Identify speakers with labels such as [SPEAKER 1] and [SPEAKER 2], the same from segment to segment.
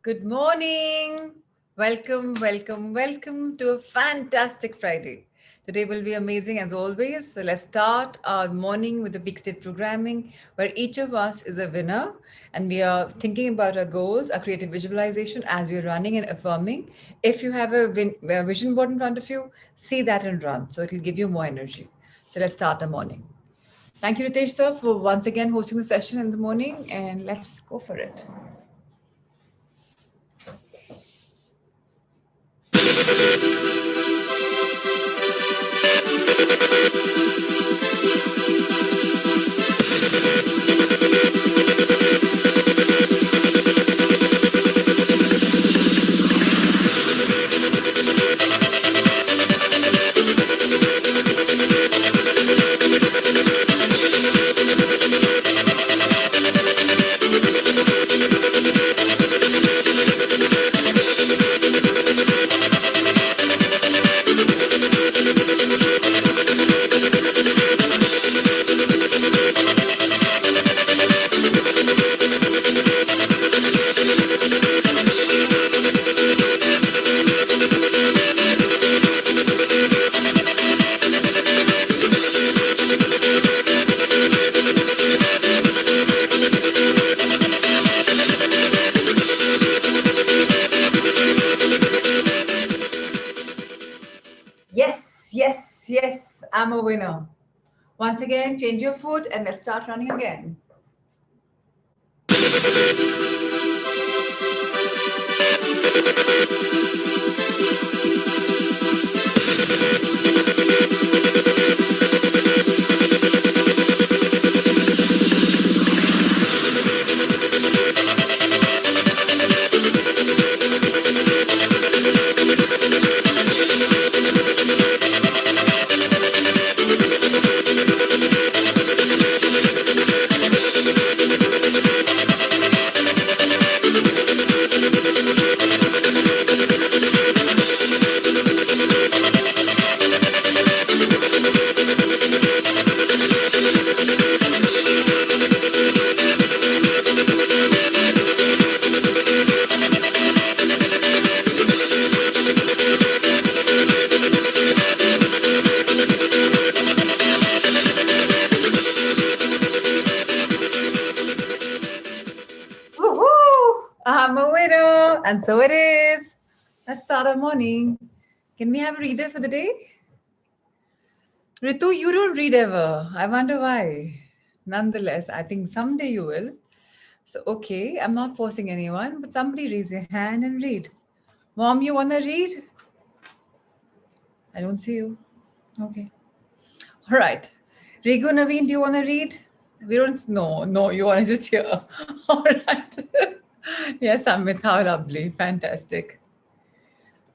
[SPEAKER 1] Good morning. Welcome to a fantastic Friday. Today will be amazing as always. So let's start our morning with the Big State programming, where each of us is a winner and we are thinking about our goals, our creative visualization as we're running and affirming. If you have a vision board in front of you, see that and run. So it'll give you more energy. So let's start our morning. Thank you, Ritesh sir, for once again hosting the session in the morning, and let's go for it. Yes, I'm a winner. Once again, change your foot and let's start running again. Woohoo! I'm a winner, and so it is. Let's start our morning. Can we have a reader for the day? Ritu, you don't read ever. I wonder why. Nonetheless, I think someday you will. So, okay, I'm not forcing anyone, but somebody raise your hand and read. Mom, you want to read? I don't see you. Okay. All right. Rigu, Naveen, do you want to read? We don't. No, you want to just hear. All right. Yes, Amit, how lovely. Fantastic.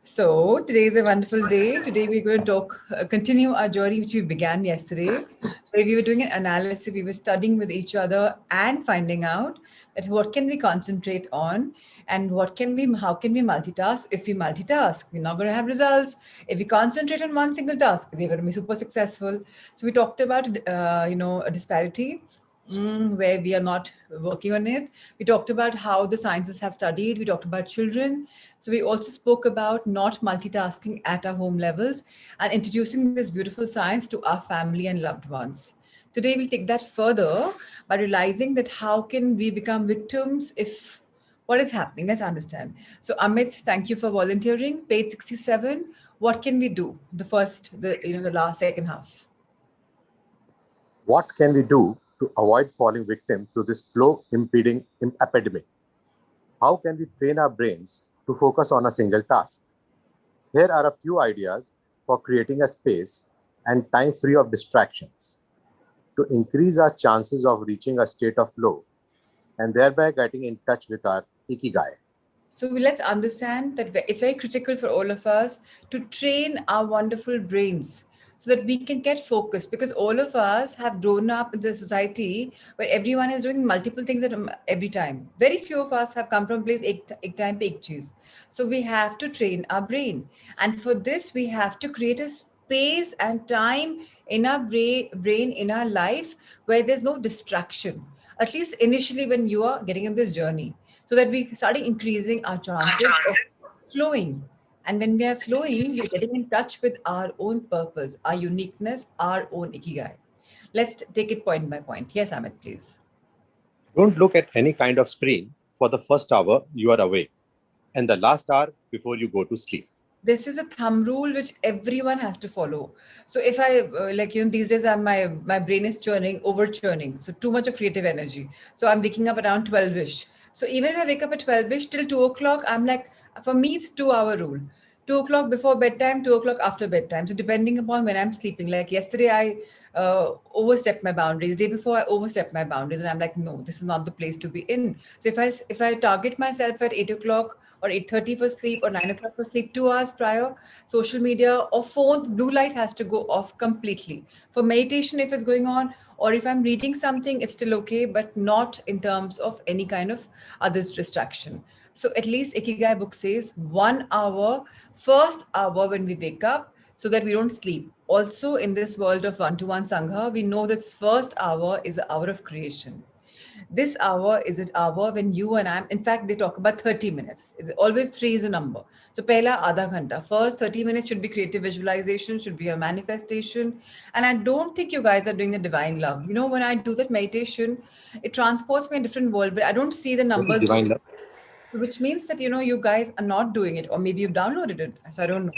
[SPEAKER 1] So today is a wonderful day. Today we're going to continue our journey which we began yesterday, where we were doing an analysis. We were studying with each other and finding out that what can we concentrate on and how can we multitask. If we multitask, we're not going to have results. If we concentrate on one single task, we're going to be super successful. So we talked about, a disparity where we are not working on it. We talked about how the sciences have studied. We talked about children. So we also spoke about not multitasking at our home levels and introducing this beautiful science to our family and loved ones. Today we'll take that further by realizing that how can we become victims if what is happening? Let's understand. So Amit, thank you for volunteering. Page 67. What can we do? The last second half.
[SPEAKER 2] What can we do to avoid falling victim to this flow impeding epidemic? How can we train our brains to focus on a single task? Here are a few ideas for creating a space and time free of distractions to increase our chances of reaching a state of flow and thereby getting in touch with our ikigai.
[SPEAKER 1] So let's understand that it's very critical for all of us to train our wonderful brains so that we can get focused, because all of us have grown up in the society where everyone is doing multiple things at every time. Very few of us have come from place ek time pe ek cheez. So we have to train our brain. And for this, we have to create a space and time in our brain, in our life, where there's no distraction. at least initially when you are getting in this journey, so that we starting increasing our chances of flowing. And when we are flowing, we're getting in touch with our own purpose, our uniqueness, our own ikigai. Let's take it point by point. Yes, Amit, please.
[SPEAKER 2] Don't look at any kind of screen for the first hour you are awake and the last hour before you go to sleep.
[SPEAKER 1] This is a thumb rule which everyone has to follow. So if I like, these days my brain is churning, over churning, so too much of creative energy. So I'm waking up around 12ish. So even if I wake up at 12ish till 2 o'clock, I'm like, for me it's 2 hour rule. 2 o'clock before bedtime, 2 o'clock after bedtime. So depending upon when I'm sleeping, like yesterday I overstepped my boundaries. Day before I overstepped my boundaries, and I'm like, no, this is not the place to be in. So if I target myself at 8 o'clock or 8:30 for sleep or 9 o'clock for sleep, 2 hours prior, social media or phone blue light has to go off completely. For meditation, if it's going on, or if I'm reading something, it's still okay, but not in terms of any kind of other distraction. So at least Ikigai book says 1 hour, first hour when we wake up, so that we don't sleep. Also, in this world of one-to-one sangha, we know that first hour is the hour of creation. This hour is an hour when you and I, in fact, they talk about 30 minutes. Always three is a number. So, pehla adha ghanta. First 30 minutes should be creative visualization, should be a manifestation. And I don't think you guys are doing the divine love. When I do that meditation, it transports me in a different world, but I don't see the
[SPEAKER 2] What is
[SPEAKER 1] numbers
[SPEAKER 2] divine
[SPEAKER 1] going.
[SPEAKER 2] love?
[SPEAKER 1] So, which means that, you guys are not doing it, or maybe you've downloaded it. So, I don't know.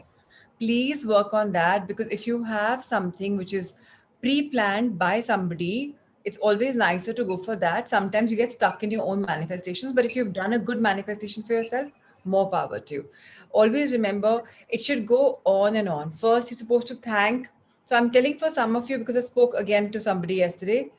[SPEAKER 1] Please work on that, because if you have something which is pre planned by somebody, it's always nicer to go for that. Sometimes you get stuck in your own manifestations, but if you've done a good manifestation for yourself, more power to you. Always remember, it should go on and on. First, you're supposed to thank. So, I'm telling for some of you, because I spoke again to somebody yesterday,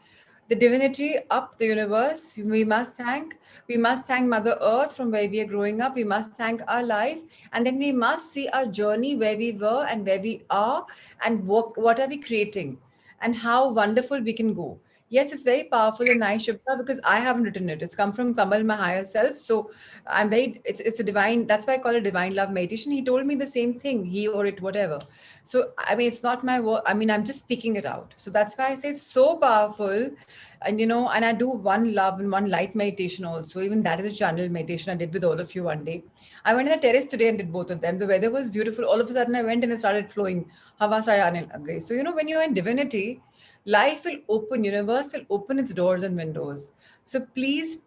[SPEAKER 1] the divinity up the universe, we must thank Mother Earth from where we are growing up. We must thank our life, and then we must see our journey, where we were and where we are, and what are we creating, and how wonderful we can go. Yes, it's very powerful in nice Shubha, because I haven't written it. It's come from Kamal, my higher self. So it's a divine, that's why I call it divine love meditation. He told me the same thing, he or it, whatever. So, I mean, it's not my word. I mean, I'm just speaking it out. So that's why I say it's so powerful. And I do one love and one light meditation also. Even that is a channel meditation I did with all of you one day. I went on the terrace today and did both of them. The weather was beautiful. All of a sudden I went and it started flowing. Hawa started aane lag gayi. So, when you're in divinity, life will open, universe will open its doors and windows. So please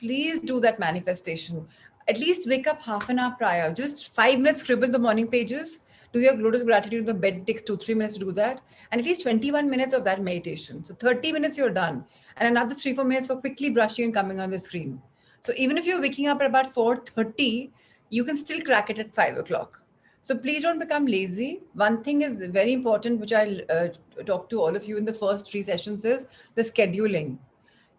[SPEAKER 1] do that manifestation. At least wake up half an hour prior. Just 5 minutes, scribble the morning pages. Do your lotus gratitude in the bed. It takes 2-3 minutes to do that. And at least 21 minutes of that meditation. So 30 minutes you're done. And another 3-4 minutes for quickly brushing and coming on the screen. So even if you're waking up at about 4:30, you can still crack it at 5 o'clock. So please don't become lazy. One thing is very important, which I'll talk to all of you in the first 3 sessions, is the scheduling.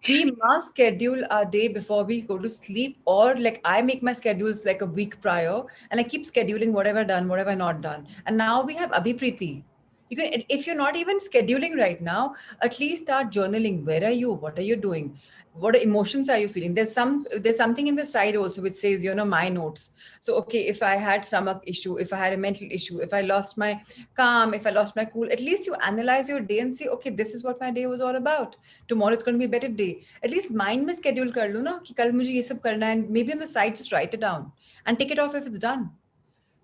[SPEAKER 1] We must schedule our day before we go to sleep, or like I make my schedules like a week prior, and I keep scheduling whatever done, whatever not done. And now we have Abhipriti. You can, if you're not even scheduling right now, at least start journaling. Where are you? What are you doing? What emotions are you feeling? There's something in the side also which says, my notes. So okay, if I had stomach issue, if I had a mental issue, if I lost my calm, if I lost my cool, at least you analyze your day and say, okay, this is what my day was all about. Tomorrow it's going to be a better day. At least mind में schedule कर लो ना कि कल मुझे ये सब करना है, and maybe on the side just write it down and take it off if it's done.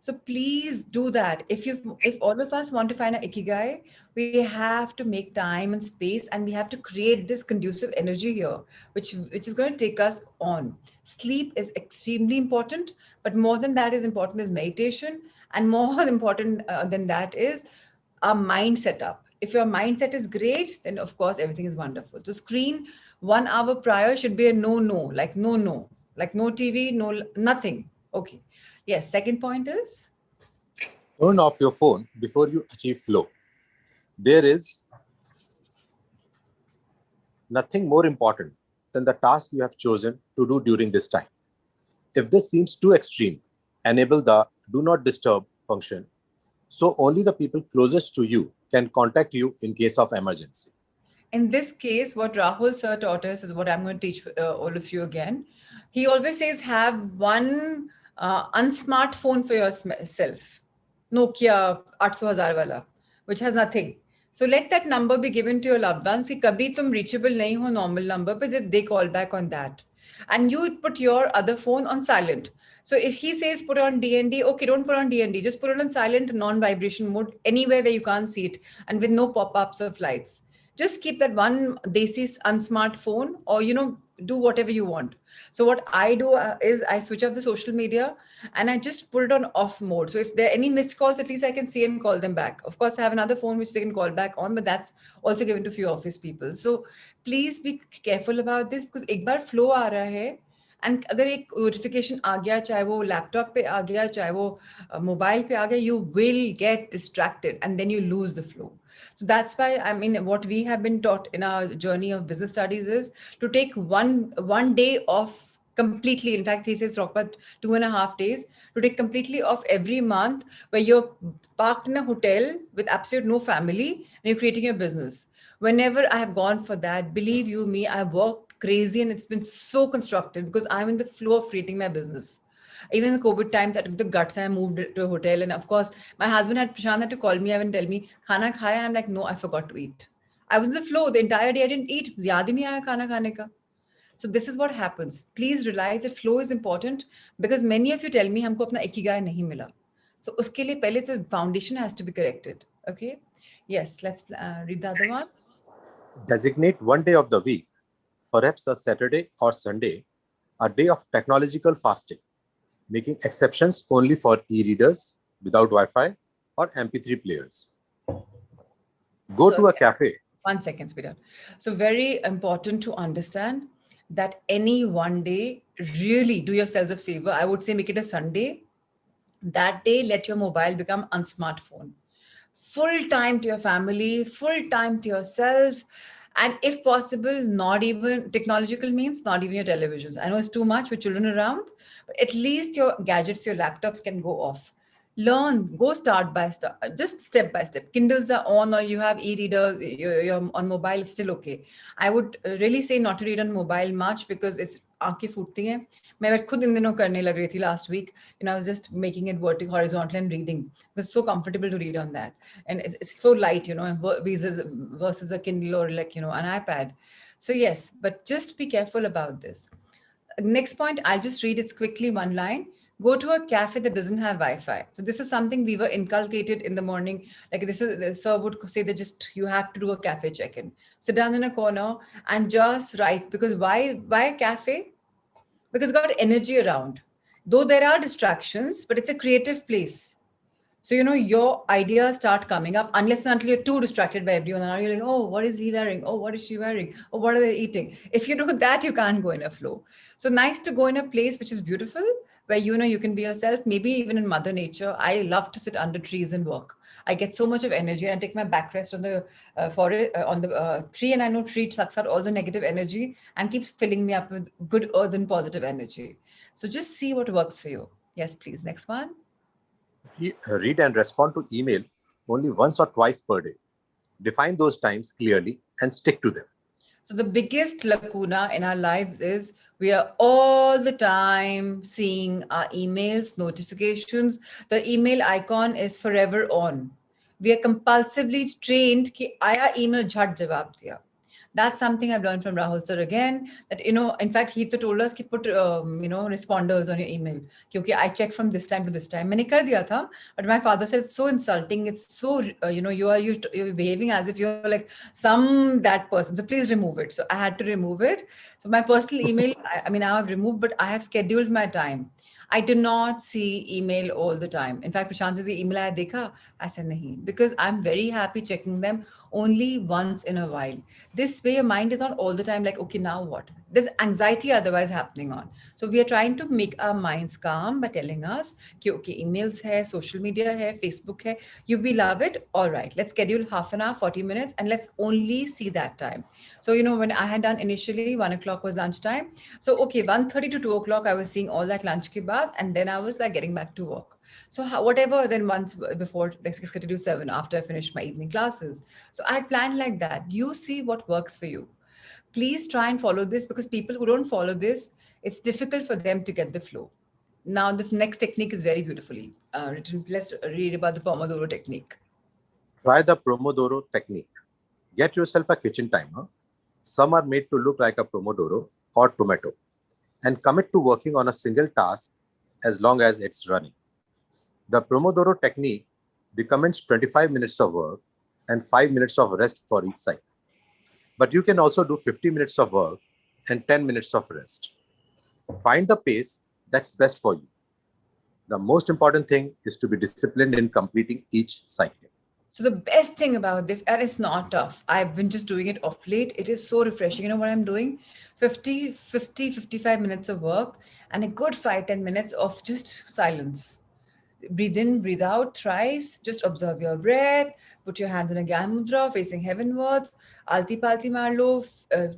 [SPEAKER 1] So please do that. If all of us want to find an ikigai, we have to make time and space, and we have to create this conducive energy here, which is going to take us on. Sleep is extremely important, but more than that is important is meditation, and more important than that is our mind setup. If your mindset is great, then of course everything is wonderful. So screen 1 hour prior should be a no, like no, like no TV, no nothing. Okay. Yes. Second point is,
[SPEAKER 2] Turn off your phone before you achieve flow. There is nothing more important than the task you have chosen to do during this time. If this seems too extreme, enable the do not disturb function so only the people closest to you can contact you in case of emergency.
[SPEAKER 1] in this case, what Rahul sir taught us is what I'm going to teach all of you again. He always says have one unsmart phone for yourself, Nokia 800,000 wala, which has nothing. So let that number be given to your loved ones कि कभी तुम reachable नहीं हो normal number, but they call back on that. And you put your other phone on silent. So if he says put on DND, okay, don't put on DND. Just put it on silent, non-vibration mode, anywhere where you can't see it, and with no pop-ups of lights. Just keep that one desi unsmart phone, or do whatever you want. So what I do is I switch off the social media and I just put it on off mode. So if there are any missed calls, at least I can see and call them back. Of course, I have another phone which they can call back on, but that's also given to few office people. So please be careful about this, because एक बार flow आ रहा है, and अगर एक notification आ गया, चाहे वो laptop पे आ गया, चाहे वो मोबाइल पे आ गया, you will get distracted and then you lose the flow. So that's why, I mean, what we have been taught in our journey of business studies is to take one day off completely. In fact, he says talk about 2.5 days, to take completely off every month, where you're parked in a hotel with absolute no family and you're creating your business. Whenever I have gone for that, believe you me, I worked crazy and it's been so constructive because I'm in the flow of creating my business. Even in the COVID times, I took the guts and I moved to a hotel. And of course, my husband Prashant had to call me and tell me, Khana khaya? And I'm like, no, I forgot to eat. I was in the flow the entire day. I didn't eat. Yaad hi nahi aaya khana khane ka. So this is what happens. Please realize that flow is important, because many of you tell me हमको अपना ikigai नहीं मिला. So उसके लिए पहले the foundation has to be corrected. Okay. Yes. Let's read the other one.
[SPEAKER 2] Designate one day of the week, perhaps a Saturday or Sunday, a day of technological fasting, making exceptions only for e-readers without Wi-Fi or MP3 players. Go
[SPEAKER 1] So
[SPEAKER 2] to a cafe.
[SPEAKER 1] 1 second, sweetheart. So very important to understand that any one day, really do yourselves a favor. I would say make it a Sunday. That day, let your mobile become unsmartphone. Full time to your family, full time to yourself, and if possible, not even technological means, not even your televisions. I know it's too much with children around, but at least your gadgets, your laptops can go off. Learn, go start by start, just step by step. Kindles are on, or you have e-readers, you're on mobile, it's still okay. I would really say not to read on mobile much, because it's आंखें फूटती हैं. मैं खुद इन दिनों करने लग रही थी last week. I was just making it vertical, horizontal and reading. It's so comfortable to read on that. And it's so light, versus a Kindle or an iPad. So yes, but just be careful about this. Next point, I'll just read it quickly, one line. Go to a cafe that doesn't have Wi-Fi. So this is something we were inculcated in the morning. Like this is, the sir would say that just you have to do a cafe check-in. Sit down in a corner and just write. Because why a cafe? Because it's got energy around. Though there are distractions, but it's a creative place. So, your ideas start coming up, unless and until you're too distracted by everyone. And you're like, oh, what is he wearing? Oh, what is she wearing? Oh, what are they eating? If you do that, you can't go in a flow. So nice to go in a place which is beautiful, where, you can be yourself, maybe even in Mother Nature. I love to sit under trees and walk. I get so much of energy, and I take my backrest on the forest, on the tree, and I know tree sucks out all the negative energy and keeps filling me up with good earth and positive energy. So just see what works for you. Yes, please. Next one.
[SPEAKER 2] Read and respond to email only once or twice per day. Define those times clearly and stick to them.
[SPEAKER 1] So the biggest lacuna in our lives is we are all the time seeing our emails, notifications. The email icon is forever on. We are compulsively trained कि आया email झट जवाब दिया. That's something I've learned from Rahul sir again, that, in fact, he told us to put, responders on your email. Because I check from this time to this time. मैंने कर दिया था, but my father said it's so insulting. It's so, you're behaving as if you're like that person. So please remove it. So I had to remove it. So my personal email, I mean, I have removed, but I have scheduled my time. I do not see email all the time. In fact, Prashant says, email aaya dekha? I said, nahi. Because I'm very happy checking them only once in a while. This way, your mind is not all the time like, okay, now what? There's anxiety otherwise happening on. So we are trying to make our minds calm by telling us, okay, emails hai, social media hai, Facebook hai. We love it. All right, let's schedule half an hour, 40 minutes, and let's only see that time. So, when I had done initially, 1 o'clock was lunchtime. So, okay, 1:30 to 2 o'clock, I was seeing all that lunch ke baad, and then I was like getting back to work. So whatever, then once before, let's get to do 7 after I finish my evening classes. So I planned like that. You see what works for you. Please try and follow this, because people who don't follow this, it's difficult for them to get the flow. Now, the next technique is very beautifully written. Let's read about the Pomodoro Technique.
[SPEAKER 2] Try the Pomodoro Technique. Get yourself a kitchen timer. Some are made to look like a Pomodoro or tomato, and commit to working on a single task as long as it's running. The Pomodoro Technique recommends 25 minutes of work and 5 minutes of rest for each cycle. But you can also do 50 minutes of work and 10 minutes of rest. Find the pace that's best for you. The most important thing is to be disciplined in completing each cycle.
[SPEAKER 1] So the best thing about this, and it's not tough. I've been just doing it off late. It is so refreshing. You know what I'm doing? 55 minutes of work and a good 5-10 minutes of just silence. Breathe in, breathe out thrice. Just observe your breath. Put your hands in a Gyan Mudra facing heavenwards. Alti palti maar lo,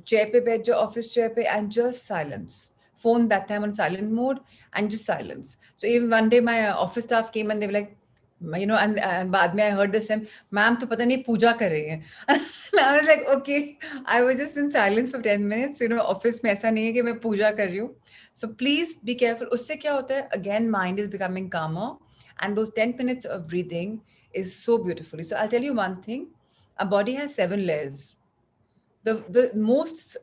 [SPEAKER 1] chair pe baith jo, office chair pe, and just silence. Phone that time on silent mode and just silence. So even one day my office staff came and they were like, and बाद में I heard this time, ma'am तो पता नहीं पूजा कर रही है. And I was like, okay, I was just in silence for 10 minutes. Office में ऐसा नहीं है कि मैं पूजा कर रही हूँ. So please be careful. उससे क्या होता है? Again, mind is becoming calmer. And those 10 minutes of breathing is so beautiful. So I'll tell you one thing. Our body has 7 layers. The most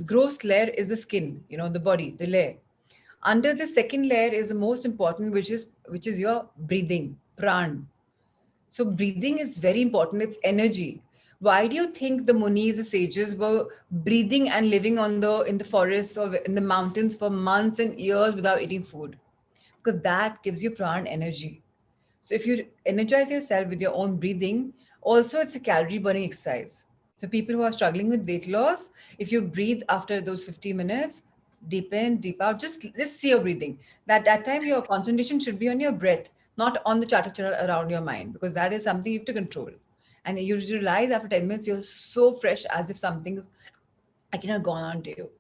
[SPEAKER 1] gross layer is the skin, the body, the layer. Under the second layer is the most important, which is your breathing, pran. So breathing is very important. It's energy. Why do you think the munis, the sages, were breathing and living in the forests or in the mountains for months and years without eating food? Because that gives you pran energy. So if you energize yourself with your own breathing, also it's a calorie burning exercise. So people who are struggling with weight loss, if you breathe after those 50 minutes, deep in, deep out, just see your breathing. That time your concentration should be on your breath, not on the chatter chatter around your mind, because that is something you have to control. And you realize after 10 minutes you're so fresh as if something's gone on to you.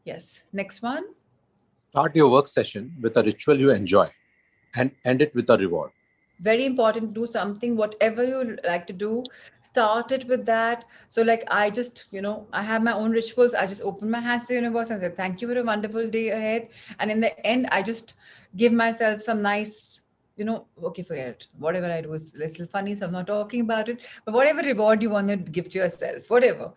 [SPEAKER 1] Yes. Next one.
[SPEAKER 2] Start your work session with a ritual you enjoy and end it with a reward.
[SPEAKER 1] Very important to do something, whatever you like to do, start it with that. So like I just, I have my own rituals. I just open my hands to the universe and say thank you for a wonderful day ahead, and in the end I just give myself some nice, okay, forget it, whatever I do is a little funny, so I'm not talking about it, but whatever reward you want to give to yourself, whatever.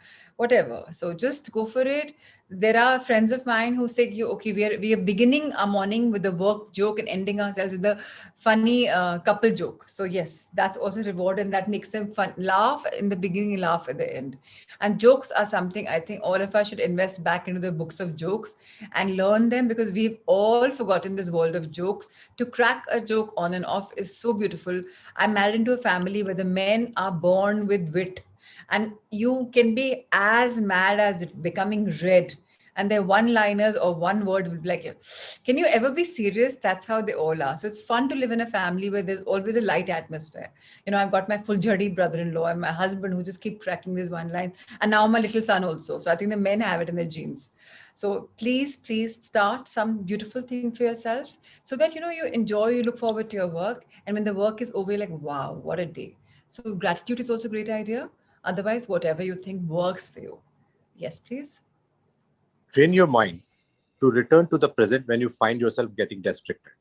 [SPEAKER 1] So just go for it. There are friends of mine who say, "You okay? We are beginning our morning with a work joke and ending ourselves with a funny couple joke." So yes, that's also reward, and that makes them fun, laugh in the beginning, laugh at the end. And jokes are something I think all of us should invest back into the books of jokes and learn them, because we've all forgotten this world of jokes. To crack a joke on and off is so beautiful. I'm married into a family where the men are born with wit, and you can be as mad as it becoming red, and their one liners or one word will be like, can you ever be serious? That's how they all are. So it's fun to live in a family where there's always a light atmosphere. I've got my full juddy brother-in-law and my husband who just keep cracking this one line, and now my little son also. So I think the men have it in their genes. So please start some beautiful thing for yourself, so that you enjoy, you look forward to your work, and when the work is over, you're like, wow, what a day. So gratitude is also a great idea. Otherwise, whatever you think works for you. Yes, please.
[SPEAKER 2] Train your mind to return to the present when you find yourself getting distracted.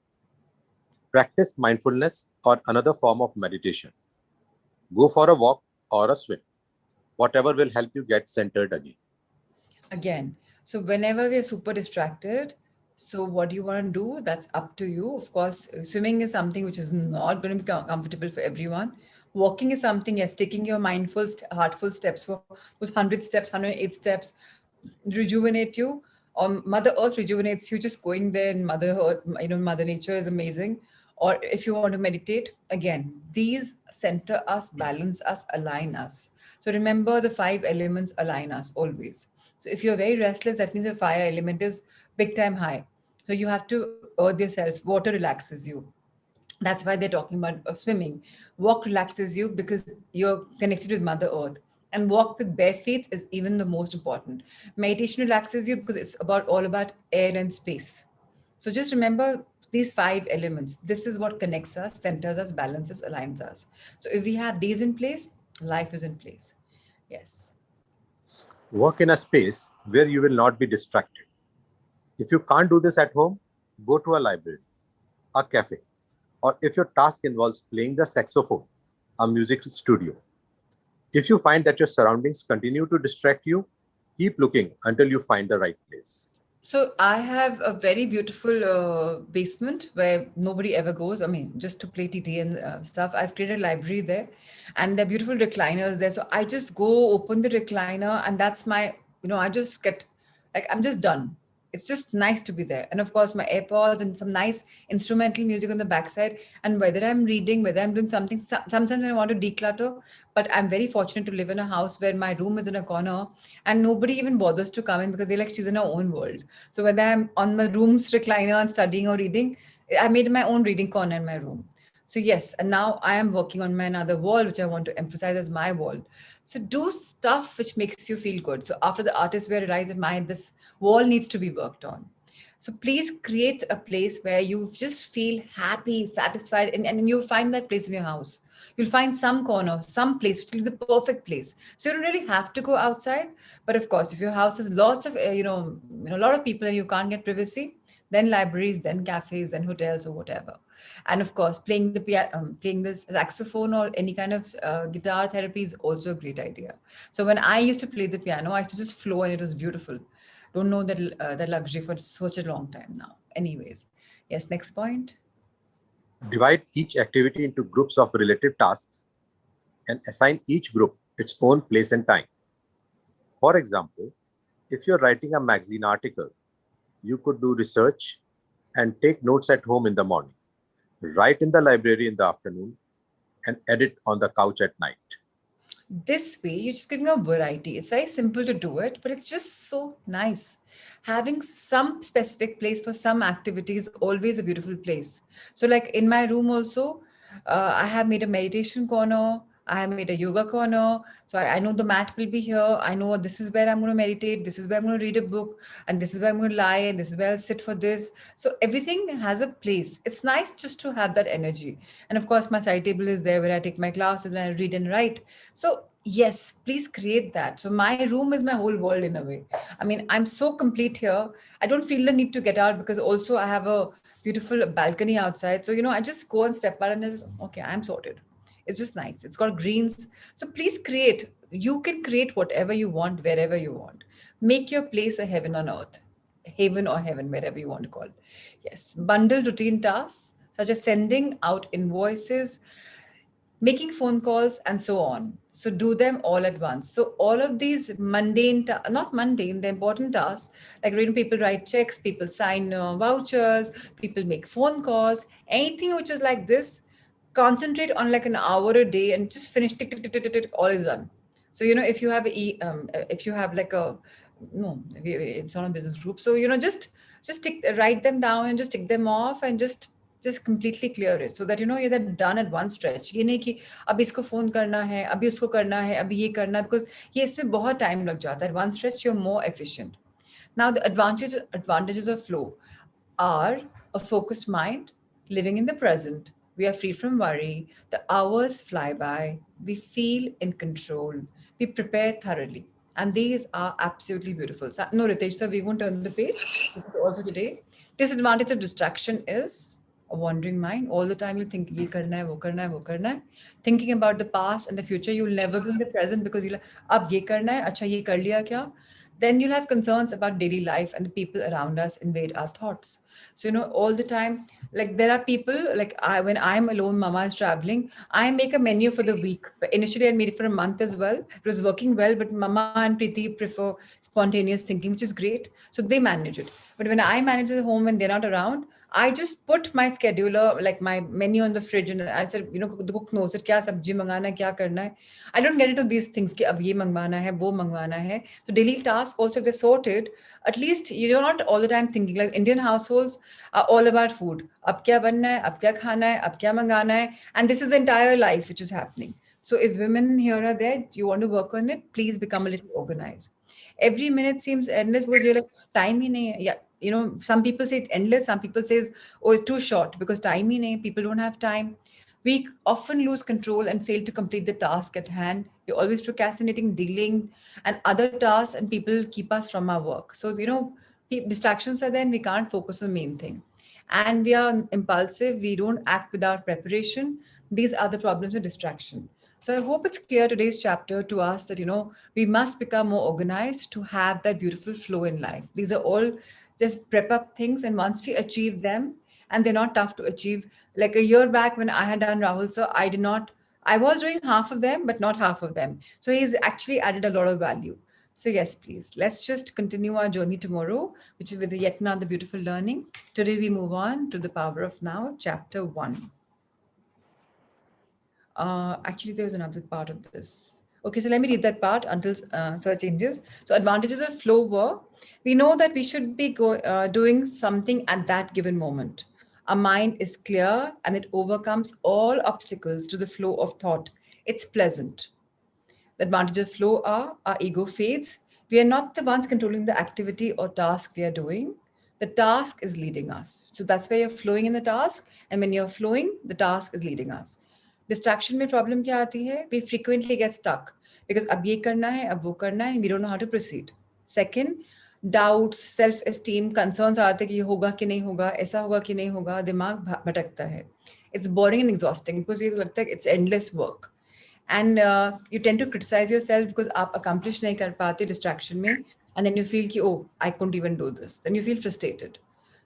[SPEAKER 2] Practice mindfulness or another form of meditation. Go for a walk or a swim. Whatever will help you get centered again.
[SPEAKER 1] Again, so whenever we are super distracted, so what do you want to do? That's up to you. Of course, swimming is something which is not going to be comfortable for everyone. Walking is something, yes, taking your mindful, heartful steps for those 100 steps, 108 steps, rejuvenate you. Or Mother Earth rejuvenates you, just going there, and Mother Earth, Mother Nature is amazing. Or if you want to meditate, again, these center us, balance us, align us. So remember, the 5 elements align us always. So if you're very restless, that means your fire element is big time high. So you have to earth yourself. Water relaxes you. That's why they're talking about swimming. Walk relaxes you because you're connected with Mother Earth. And walk with bare feet is even the most important. Meditation relaxes you because it's all about air and space. So just remember these 5 elements. This is what connects us, centers us, balances, aligns us. So if we have these in place, life is in place. Yes.
[SPEAKER 2] Work in a space where you will not be distracted. If you can't do this at home, go to a library, a cafe, or if your task involves playing the saxophone, a music studio. If you find that your surroundings continue to distract you, keep looking until you find the right place.
[SPEAKER 1] So I have a very beautiful basement where nobody ever goes. I mean, just to play TT and stuff. I've created a library there, and there are beautiful recliners there. So I just go open the recliner, and that's my, I just get like I'm just done. It's just nice to be there. And of course, my AirPods and some nice instrumental music on the backside. And whether I'm reading, whether I'm doing something, sometimes I want to declutter. But I'm very fortunate to live in a house where my room is in a corner and nobody even bothers to come in because they like she's in her own world. So whether I'm on my room's recliner and studying or reading, I made my own reading corner in my room. So yes, and now I am working on my another wall, which I want to emphasize as my wall. So do stuff which makes you feel good. So after the artist we realize that my this wall needs to be worked on. So please create a place where you just feel happy, satisfied, and you'll find that place in your house. You'll find some corner, some place, which will be the perfect place. So you don't really have to go outside. But of course, if your house has lots of, a lot of people and you can't get privacy, then libraries, then cafes, then hotels or whatever. And of course, playing this saxophone or any kind of guitar therapy is also a great idea. So when I used to play the piano, I used to just flow and it was beautiful. Don't know that luxury for such a long time now. Anyways, yes. Next point.
[SPEAKER 2] Divide each activity into groups of relative tasks and assign each group its own place and time. For example, if you're writing a magazine article, you could do research and take notes at home in the morning, write in the library in the afternoon, and edit on the couch at night.
[SPEAKER 1] This way you're just giving a variety. It's very simple to do it, but it's just so nice. Having some specific place for some activity is always a beautiful place. So like in my room also, I have made a meditation corner. I have made a yoga corner. So I know the mat will be here. I know this is where I'm going to meditate, this is where I'm going to read a book, and this is where I'm going to lie, and this is where I'll sit for this. So everything has a place. It's nice just to have that energy. And of course my side table is there where I take my classes and I read and write. So yes, please create that. So my room is my whole world in a way. I mean, I'm so complete here. I don't feel the need to get out because also I have a beautiful balcony outside. So I just go and step out and just okay, I'm sorted. It's just nice. It's got greens. So please create. You can create whatever you want, wherever you want. Make your place a heaven on earth, haven or heaven, wherever you want to call it. Yes. Bundle routine tasks such as sending out invoices, making phone calls, and so on. So do them all at once. So all of these mundane, not mundane, the important tasks, like people write checks, people sign vouchers, people make phone calls, anything which is like this, concentrate on like an hour a day and just finish tick, tick, tick, tick, tick, tick, all is done. So if you have like a no, it's not a business group. So write them down and just tick them off and just completely clear it so that you're that done at one stretch. ये नहीं कि अब इसको phone करना है, अभी उसको करना है, अभी ये करना है, because ये इसमें बहुत time लग जाता है. At one stretch you're more efficient. Now the advantages of flow are a focused mind, living in the present. We are free from worry. The hours fly by. We feel in control. We prepare thoroughly. And these are absolutely beautiful. So, no, Ritesh, sir, we won't turn the page. This is all for today. Disadvantage of distraction is a wandering mind. All the time you'll think, ye karna hai, wo karna hai, wo karna hai. Thinking about the past and the future, you'll never be in the present because you'll ab ye karna hai, acha ye kar liya kya? Then you'll have concerns about daily life and the people around us invade our thoughts. So all the time, like there are people like when I'm alone, mama is traveling, I make a menu for the week. But initially I made it for a month as well. It was working well, but mama and Preeti prefer spontaneous thinking, which is great, so they manage it. But when I manage at home when they're not around, I just put my scheduler, like my menu on the fridge, and I said, the cook knows it, kya sabji mangana hai, kya karna hai. I don't get into these things ki ab ye mangwana hai, wo mangwana hai. So daily tasks also, if they're sorted, at least you're not all the time thinking. Like Indian households are all about food. Ab kya banna hai, ab kya khana hai, ab kya mangana hai, and this is the entire life which is happening. So if women here are there, you want to work on it, please become a little organized. Every minute seems endless because you're like, time hi nahi hai. Yeah, some people say it's endless, some people says, oh, it's too short because time hi nahi, people don't have time. We often lose control and fail to complete the task at hand. We're always procrastinating, dealing, and other tasks, and people keep us from our work. So, distractions are there and we can't focus on the main thing. And we are impulsive, we don't act without preparation. These are the problems with distraction. So I hope it's clear today's chapter to us that, we must become more organized to have that beautiful flow in life. These are all just prep up things. And once we achieve them, and they're not tough to achieve, like a year back when I had done Rahul, so I was doing half of them, but not half of them. So he's actually added a lot of value. So yes, please, let's just continue our journey tomorrow, which is with yet another beautiful learning. Today we move on to the power of now, chapter 1. Actually, there was another part of this. Okay, so let me read that part until search changes. So, advantages of flow were, we know that we should be doing something at that given moment. Our mind is clear and it overcomes all obstacles to the flow of thought. It's pleasant. The advantages of flow are our ego fades. We are not the ones controlling the activity or task we are doing. The task is leading us. So that's where you're flowing in the task. And when you're flowing, the task is leading us. Distraction में problem क्या आती है? We frequently get stuck because अब ये करना है, अब वो करना है, and we don't know how to proceed. Second, doubts, self-esteem, concerns आते हैं कि ये होगा कि नहीं होगा, ऐसा होगा कि नहीं होगा, दिमाग भटकता है. It's boring and exhausting because ये लगता है it's endless work. And you tend to criticize yourself because आप accomplish नहीं कर पाते distraction में, and then you feel कि oh, I couldn't even do this. Then you feel frustrated.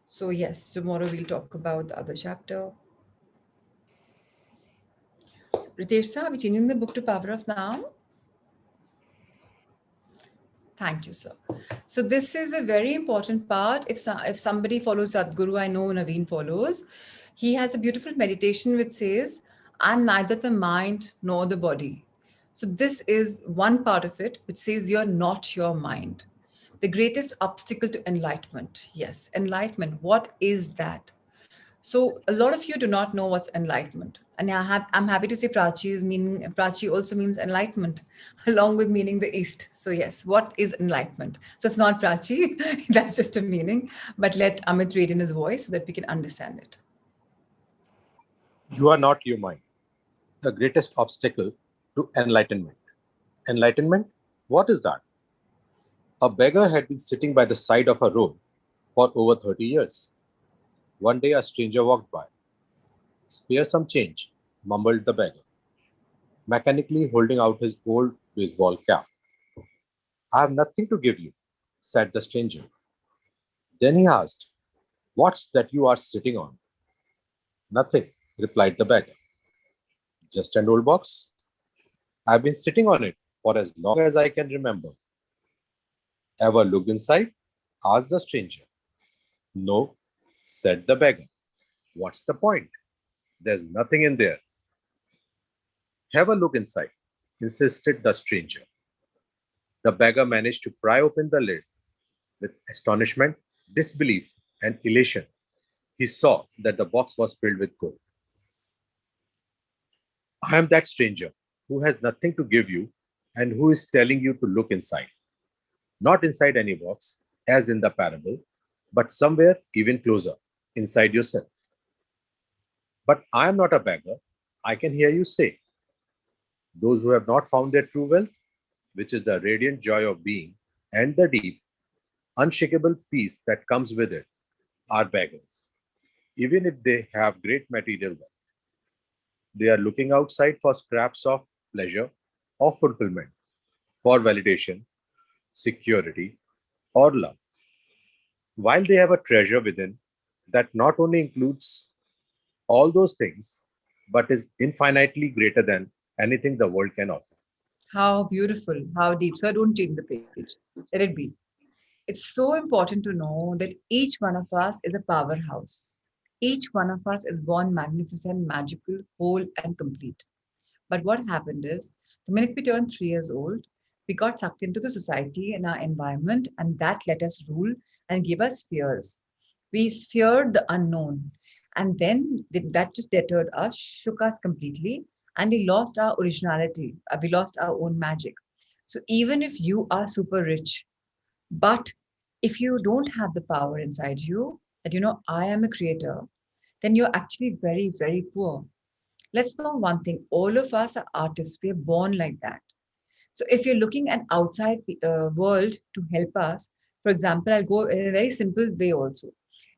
[SPEAKER 1] So yes, tomorrow we'll talk about the other chapter. Ritesh sir, are we changing the book to Power of Now? Thank you, sir. So this is a very important part. If somebody follows Sadhguru, I know Naveen follows, he has a beautiful meditation which says, I'm neither the mind nor the body. So this is one part of it which says you're not your mind. The greatest obstacle to enlightenment. Yes, enlightenment. What is that? So a lot of you do not know what's enlightenment. And I'm happy to say Prachi also means enlightenment, along with meaning the East. So yes, what is enlightenment? So it's not Prachi, that's just a meaning. But let Amit read in his voice so that we can understand it.
[SPEAKER 2] You are not your mind. The greatest obstacle to enlightenment. Enlightenment? What is that? A beggar had been sitting by the side of a road for over 30 years. One day a stranger walked by. Spare some change, mumbled the beggar, mechanically holding out his old baseball cap. I have nothing to give you, said the stranger. Then he asked, what's that you are sitting on? Nothing, replied the beggar. Just an old box. I've been sitting on it for as long as I can remember. Ever looked inside? Asked the stranger. No, said the beggar. What's the point? There's nothing in there. Have a look inside, insisted the stranger. The beggar managed to pry open the lid. With astonishment, disbelief, and elation, he saw that the box was filled with gold. I am that stranger who has nothing to give you and who is telling you to look inside. Not inside any box, as in the parable, but somewhere even closer, inside yourself. But I am not a beggar, I can hear you say. Those who have not found their true wealth, which is the radiant joy of being and the deep, unshakable peace that comes with it, are beggars, even if they have great material wealth. They are looking outside for scraps of pleasure or fulfillment, for validation, security, or love, while they have a treasure within that not only includes all those things, but is infinitely greater than anything the world can offer.
[SPEAKER 1] How beautiful, how deep. So don't change the page. Let it be. It's so important to know that each one of us is a powerhouse. Each one of us is born magnificent, magical, whole, and complete. But what happened is, the minute we turned 3 years old, we got sucked into the society and our environment, and that let us rule and gave us fears. We feared the unknown, and then that just deterred us, shook us completely, and we lost our originality. We lost our own magic. So even if you are super rich, but if you don't have the power inside you, that I am a creator, then you're actually very, very poor. Let's know one thing, all of us are artists, we're born like that. So if you're looking at outside world to help us, for example, I'll go in a very simple way also.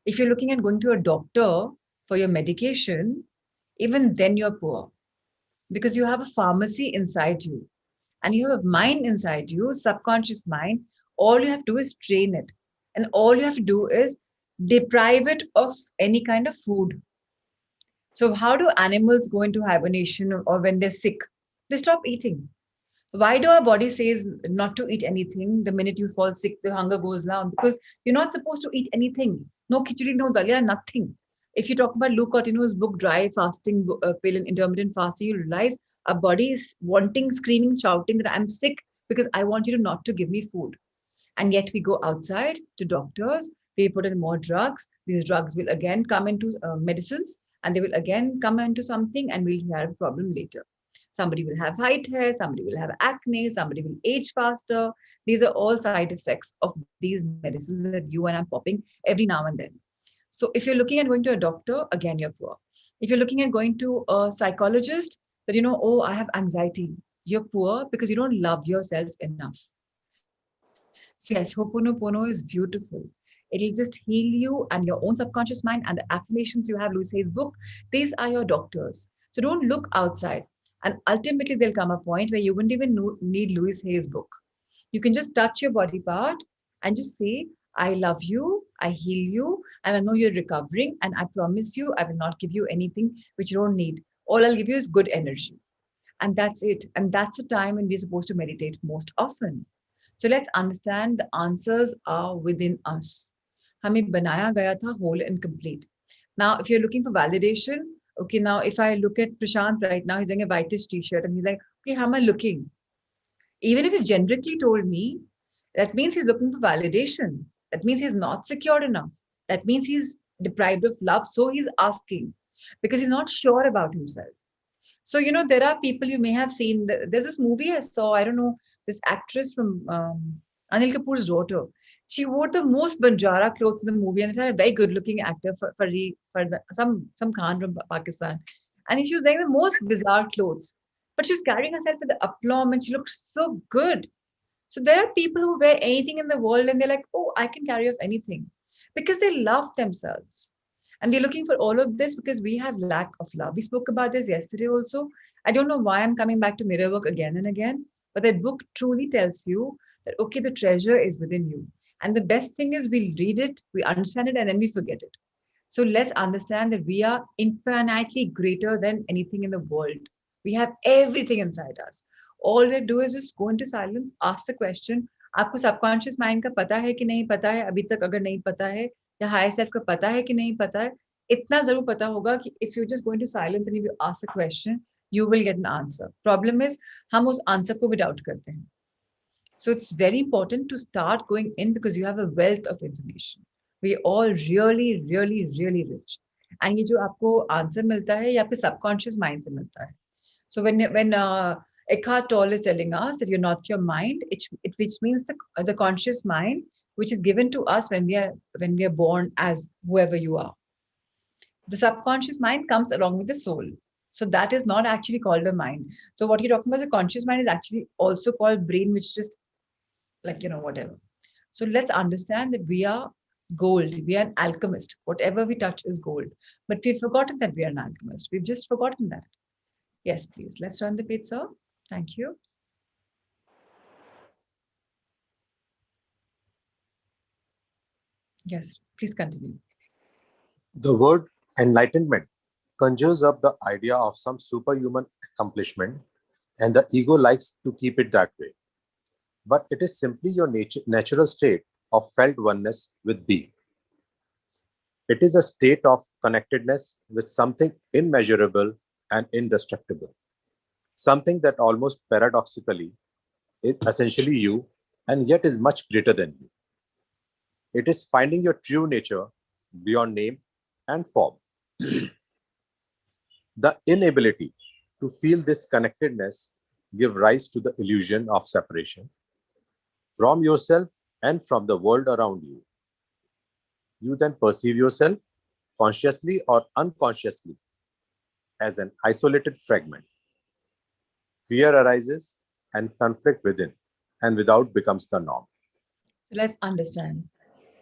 [SPEAKER 1] If you're looking at going to a doctor for your medication, even then you're poor. because you have a pharmacy inside you and you have mind inside you, subconscious mind. All you have to do is train it. And all you have to do is deprive it of any kind of food. So, how do animals go into hibernation or when they're sick? They stop eating. Why do our body says not to eat anything the minute you fall sick, the hunger goes down? Because you're not supposed to eat anything. No khichdi, no dalia, nothing. If you talk about Luke Cortino's book, Dry Fasting, Pill and Intermittent Fasting, you realize our body is wanting, screaming, shouting that I'm sick because I want you to not to give me food. And yet we go outside to doctors, we put in more drugs. These drugs will again come into medicines and they will again come into something and we'll have a problem later. Somebody will have white hair, somebody will have acne, somebody will age faster. These are all side effects of these medicines that you and I'm popping every now and then. So if you're looking at going to a doctor, again, you're poor. If you're looking at going to a psychologist, that oh, I have anxiety, you're poor because you don't love yourself enough. So yes, Ho'oponopono is beautiful. It'll just heal you and your own subconscious mind and the affirmations you have, Louis Hay's book. These are your doctors. So don't look outside. And ultimately, there'll come a point where you wouldn't even need Louis Hay's book. You can just touch your body part and just say, I love you, I heal you, and I know you're recovering. And I promise you, I will not give you anything which you don't need. All I'll give you is good energy. And that's it. And that's the time when we're supposed to meditate most often. So let's understand the answers are within us. हमें बनाया गया था whole and complete. Now, if you're looking for validation, okay, now if I look at Prashant right now, he's wearing a whitish t-shirt and he's like, okay, how am I looking? Even if he's generically told me, that means he's looking for validation. That means he's not secure enough. That means he's deprived of love. So he's asking because he's not sure about himself. So, there are people you may have seen. There's this movie I saw. I don't know, this actress from Anil Kapoor's daughter. She wore the most Banjara clothes in the movie, and it had a very good-looking actor some Khan from Pakistan, and she was wearing the most bizarre clothes, but she was carrying herself with the aplomb, and she looked so good. So there are people who wear anything in the world, and they're like, "Oh, I can carry off anything," because they love themselves. And we're looking for all of this because we have lack of love. We spoke about this yesterday also. I don't know why I'm coming back to mirror work again and again, but that book truly tells you that, okay, the treasure is within you. And the best thing is we read it, we understand it, and then we forget it. So let's understand that we are infinitely greater than anything in the world. We have everything inside us. All we have to do is just go into silence, ask the question, आपको subconscious mind का पता है कि नहीं पता है अभी तक अगर नहीं पता है या higher self का पता है कि नहीं पता है इतना जरूर पता होगा कि if you just go into silence and if you ask a question you will get an answer. Problem is हम उस answer को भी doubt करते हैं. So it's very important to start going in because you have a wealth of information. We are all really, really, really rich. And ये जो आपको answer मिलता है ये आपके subconscious mind से मिलता है. So when Eckhart Tolle is telling us that you're not your mind, which means the conscious mind, which is given to us when we are born as whoever you are. The subconscious mind comes along with the soul. So that is not actually called a mind. So what you're talking about, the conscious mind is actually also called brain, which is just like, whatever. So let's understand that we are gold. We are an alchemist. Whatever we touch is gold. But we've forgotten that we are an alchemist. We've just forgotten that. Yes, please. Let's run the page, sir. Thank you. Yes, please continue.
[SPEAKER 2] The word enlightenment conjures up the idea of some superhuman accomplishment, and the ego likes to keep it that way. But it is simply your natural state of felt oneness with being. It is a state of connectedness with something immeasurable and indestructible, something that almost paradoxically is essentially you and yet is much greater than you. It is finding your true nature beyond name and form. The inability to feel this connectedness give rise to the illusion of separation from yourself and from the world around you. You then perceive yourself, consciously or unconsciously, as an isolated fragment. Fear arises and conflict within and without becomes the norm.
[SPEAKER 1] So let's understand.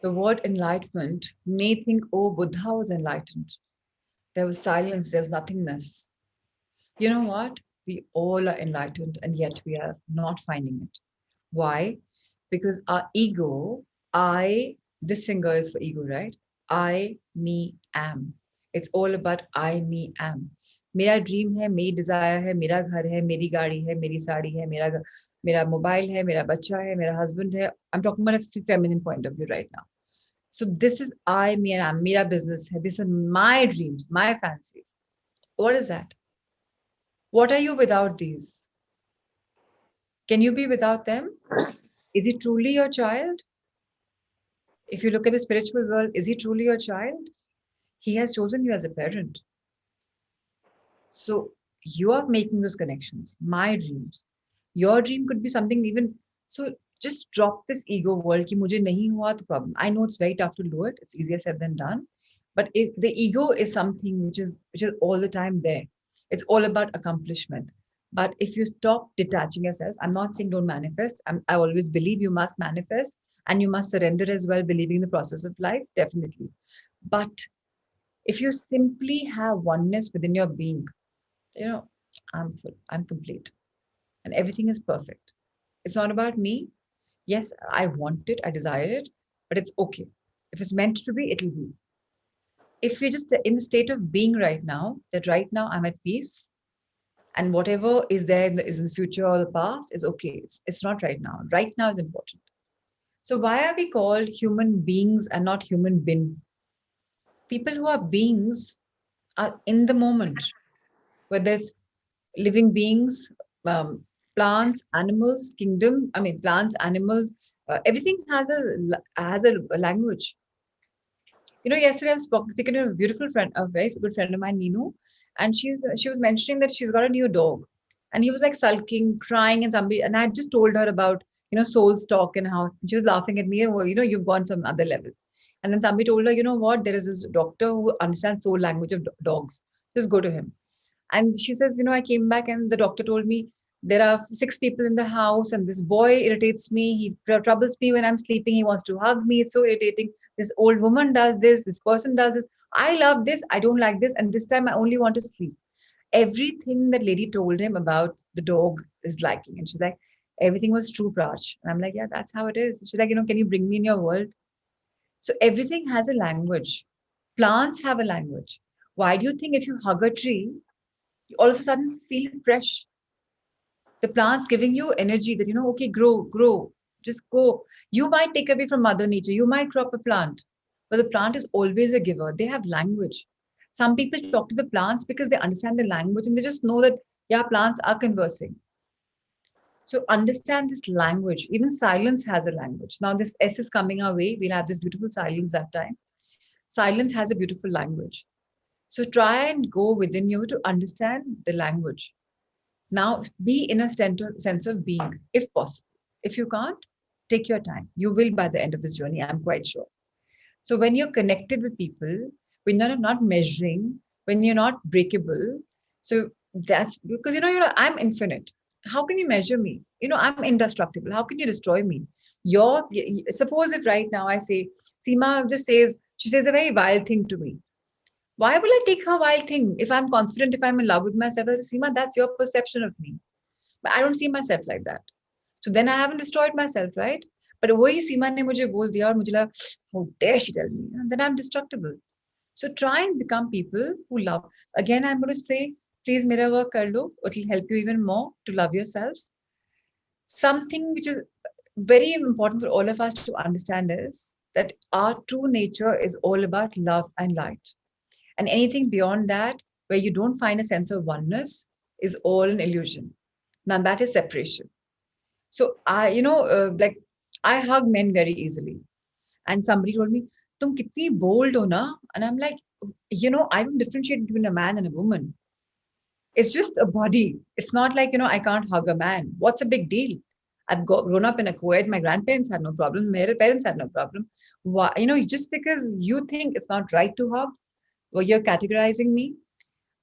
[SPEAKER 1] The word enlightenment may think, oh, Buddha was enlightened. There was silence, there was nothingness. You know what? We all are enlightened, and yet we are not finding it. Why? Because our ego, this finger is for ego, right? I, me, am. It's all about I, me, am. मेरा dream है, मेरी Dzire है, मेरा घर है, मेरी गाड़ी है, मेरी साड़ी है, मेरा मोबाइल है, मेरा बच्चा है, मेरा हस्बैंड है. I'm talking about a feminine point of view right now. So this is I, me, and am. मेरा business है. These are my dreams, my fancies. What is that? What are you without these? Can you be without them? Is he truly your child? If you look at the spiritual world, is he truly your child? He has chosen you as a parent. So you are making those connections. My dreams. Your dream could be something even. So just drop this ego world ki mujhe nahi hua to problem. I know it's very tough to do it. It's easier said than done. But if the ego is something which is all the time there, it's all about accomplishment. But if you stop detaching yourself, I'm not saying don't manifest. I always believe you must manifest and you must surrender as well, believing the process of life, definitely. But if you simply have oneness within your being, I'm full, I'm complete, and everything is perfect. It's not about me. Yes, I want it, I desire it, but it's okay. If it's meant to be, it'll be. If you're just in the state of being right now, that right now I'm at peace, and whatever is there is in the future or the past is okay. It's not right now. Right now is important. So why are we called human beings and not human being? People who are beings are in the moment, whether it's living beings, um, plants, animals, kingdom. I mean, plants, animals, everything has a language. Yesterday I was speaking to a beautiful friend, a very good friend of mine, Ninu, and she was mentioning that she's got a new dog, and he was like sulking, crying, and I had just told her about soul stock and how she was laughing at me. Well, you've gone some other level, and then somebody told her, you know what, there is this doctor who understands soul language of dogs. Just go to him. And she says, I came back and the doctor told me there are 6 people in the house and this boy irritates me. He troubles me when I'm sleeping. He wants to hug me. It's so irritating. This old woman does this. This person does this. I love this. I don't like this. And this time I only want to sleep. Everything that lady told him about the dog is liking. And she's like, everything was true, Praj. And I'm like, yeah, that's how it is. She's like, can you bring me in your world? So everything has a language. Plants have a language. Why do you think if you hug a tree, you all of a sudden feel fresh? The plant's giving you energy that, okay, grow, just go. You might take away from Mother Nature, you might crop a plant, but the plant is always a giver. They have language. Some people talk to the plants because they understand the language and they just know that, yeah, plants are conversing. So understand this language. Even silence has a language. Now, this S is coming our way. We'll have this beautiful silence that time. Silence has a beautiful language. So try and go within you to understand the language. Now, be in a sense of being, if possible. If you can't, take your time. You will by the end of this journey, I'm quite sure. So when you're connected with people, when you're not measuring, when you're not breakable, so that's because, I'm infinite. How can you measure me? I'm indestructible. How can you destroy me? Suppose if right now I say, Seema she says a very vile thing to me. Why will I take her wild thing? If I'm confident, if I'm in love with myself, I say, Seema, that's your perception of me. But I don't see myself like that. So then I haven't destroyed myself, right? But वही Seema ने मुझे बोल दिया और मुझे लगा, how dare she tell me? And then I'm destructible. So try and become people who love. Again, I'm going to say, please मेरा work कर लो. It will help you even more to love yourself. Something which is very important for all of us to understand is that our true nature is all about love and light. And anything beyond that, where you don't find a sense of oneness, is all an illusion. Now that is separation. So like I hug men very easily. And somebody told me, "Tum kitni bold ho na?" And I'm like, I don't differentiate between a man and a woman. It's just a body. It's not like, I can't hug a man. What's a big deal? I've grown up in a co-ed. My grandparents had no problem. My parents had no problem. Why, just because you think it's not right to hug, well, you're categorizing me.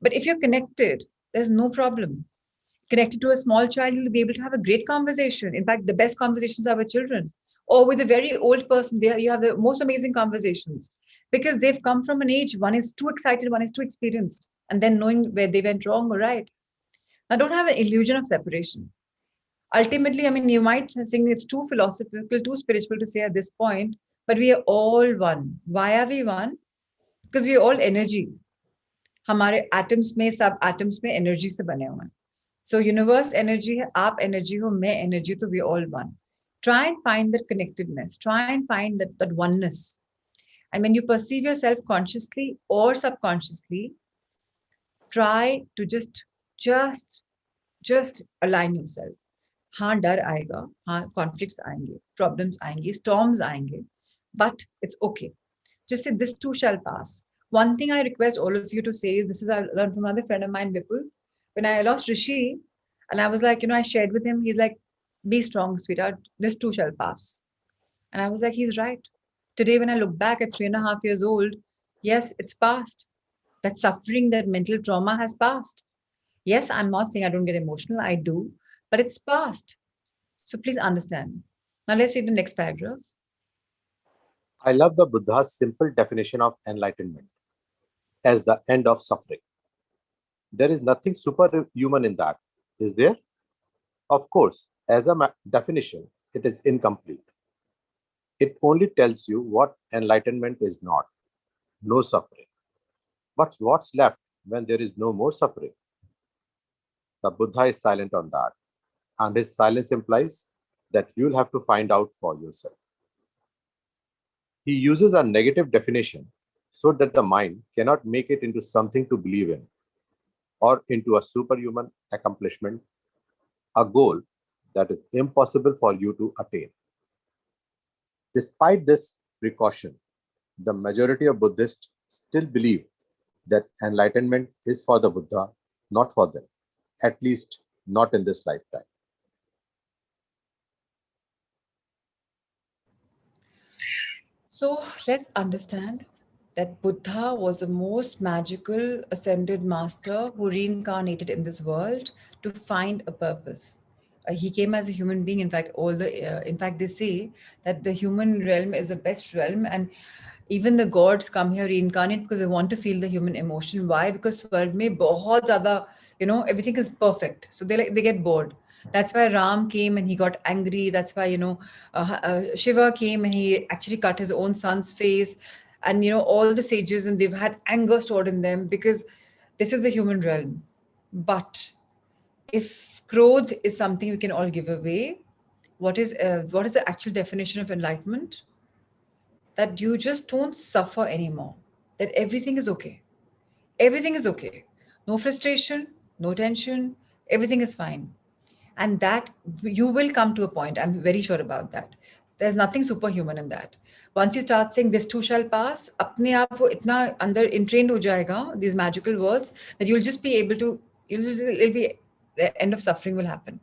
[SPEAKER 1] But if you're connected, there's no problem. Connected to a small child, you'll be able to have a great conversation. In fact, the best conversations are with children. Or with a very old person, there you have the most amazing conversations because they've come from an age, one is too excited, one is too experienced, and then knowing where they went wrong or right. Now, don't have an illusion of separation. Ultimately, I mean, you might think it's too philosophical, too spiritual to say at this point, but we are all one. Why are we one? Because we are all energy. हमारे atoms में सब atoms में energy से बने हुए हैं. So universe energy है, आप energy हो, मैं energy, तो we all one. Try and find that connectedness. Try and find that oneness. And when you perceive yourself consciously or subconsciously, try to just just align yourself. हाँ डर आएगा, हाँ conflicts आएंगे, प्रॉब्लम्स आएंगे, storms आएंगे, but it's okay. Just say this too shall pass. One thing I request all of you to say is, this is I learned from another friend of mine, Vipul. When I lost Rishi, and I was like, I shared with him, he's like, be strong, sweetheart, this too shall pass. And I was like, he's right. Today, when I look back at 3.5 years old, yes, it's past. That suffering, that mental trauma has passed. Yes, I'm not saying I don't get emotional, I do, but it's past. So please understand. Now let's read the next paragraph.
[SPEAKER 2] I love the Buddha's simple definition of enlightenment as the end of suffering. There is nothing superhuman in that, is there? Of course, as a definition, it is incomplete. It only tells you what enlightenment is not, no suffering. But what's left when there is no more suffering? The Buddha is silent on that, and his silence implies that you'll have to find out for yourself. He uses a negative definition so that the mind cannot make it into something to believe in or into a superhuman accomplishment, a goal that is impossible for you to attain. Despite this precaution, the majority of Buddhists still believe that enlightenment is for the Buddha, not for them, at least not in this lifetime.
[SPEAKER 1] So let's understand that Buddha was the most magical ascended master who reincarnated in this world to find a purpose. He came as a human being. In fact, they say that the human realm is the best realm, and even the gods come here reincarnate because they want to feel the human emotion. Why? Because swarg mein bahut zyada, everything is perfect, so they get bored. That's why Ram came and he got angry. That's why, Shiva came and he actually cut his own son's face. And, all the sages, and they've had anger stored in them because this is the human realm. But if krodh is something we can all give away, what is the actual definition of enlightenment? That you just don't suffer anymore, that everything is okay. Everything is okay. No frustration, no tension, everything is fine. And that you will come to a point, I'm very sure about that. There's nothing superhuman in that. Once you start saying this too shall pass, apne aap wo itna andar entrained ho jayega, these magical words, that you'll just be able to, it'll be, the end of suffering will happen.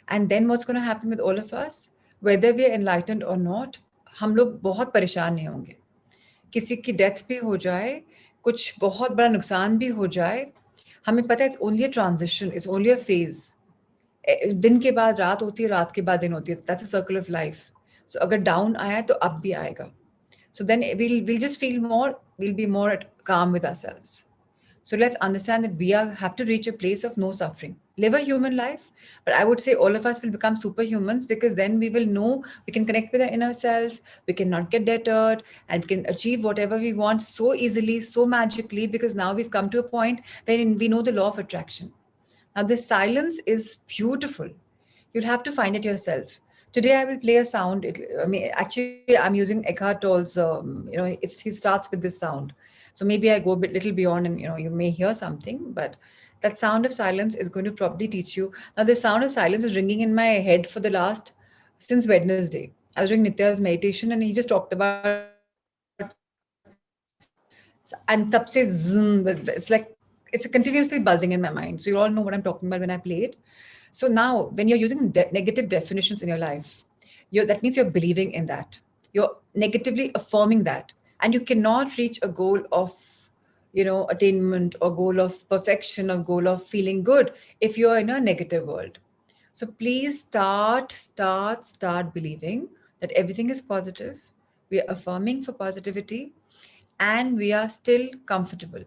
[SPEAKER 1] And then what's going to happen with all of us, whether we are enlightened or not, हम लोग बहुत परेशान नहीं होंगे. किसी की death भी हो जाए, कुछ बहुत बड़ा नुकसान भी हो जाए, हमें पता है it's only a transition, it's only a phase. दिन के बाद रात होती है, रात के बाद दिन होती है. That's a circle of life. So अगर डाउन आया तो अप भी आएगा. So then we'll just feel more, we'll be more at calm with ourselves. So let's understand that have to reach a place of no suffering. Live a human life, but I would say all of us will become superhumans, because then we will know we can connect with our inner self, we cannot get deterred, and we can achieve whatever we want so easily, so magically, because now we've come to a point where we know the law of attraction. Now, this silence is beautiful. You'll have to find it yourself. Today, I will play a sound. Actually, I'm using Eckhart Tolle's. He starts with this sound. So maybe I go a little beyond, and you may hear something. But that sound of silence is going to probably teach you. Now, the sound of silence is ringing in my head for the last since Wednesday. I was doing Nitya's meditation, and he just talked about, and tab se it's like it's continuously buzzing in my mind. So you all know what I'm talking about when I play it. So now, when you're using negative definitions in your life, that means you're believing in that. You're negatively affirming that, and you cannot reach a goal of, attainment, or goal of perfection, or goal of feeling good if you're in a negative world. So please start believing that everything is positive. We are affirming for positivity, and we are still comfortable.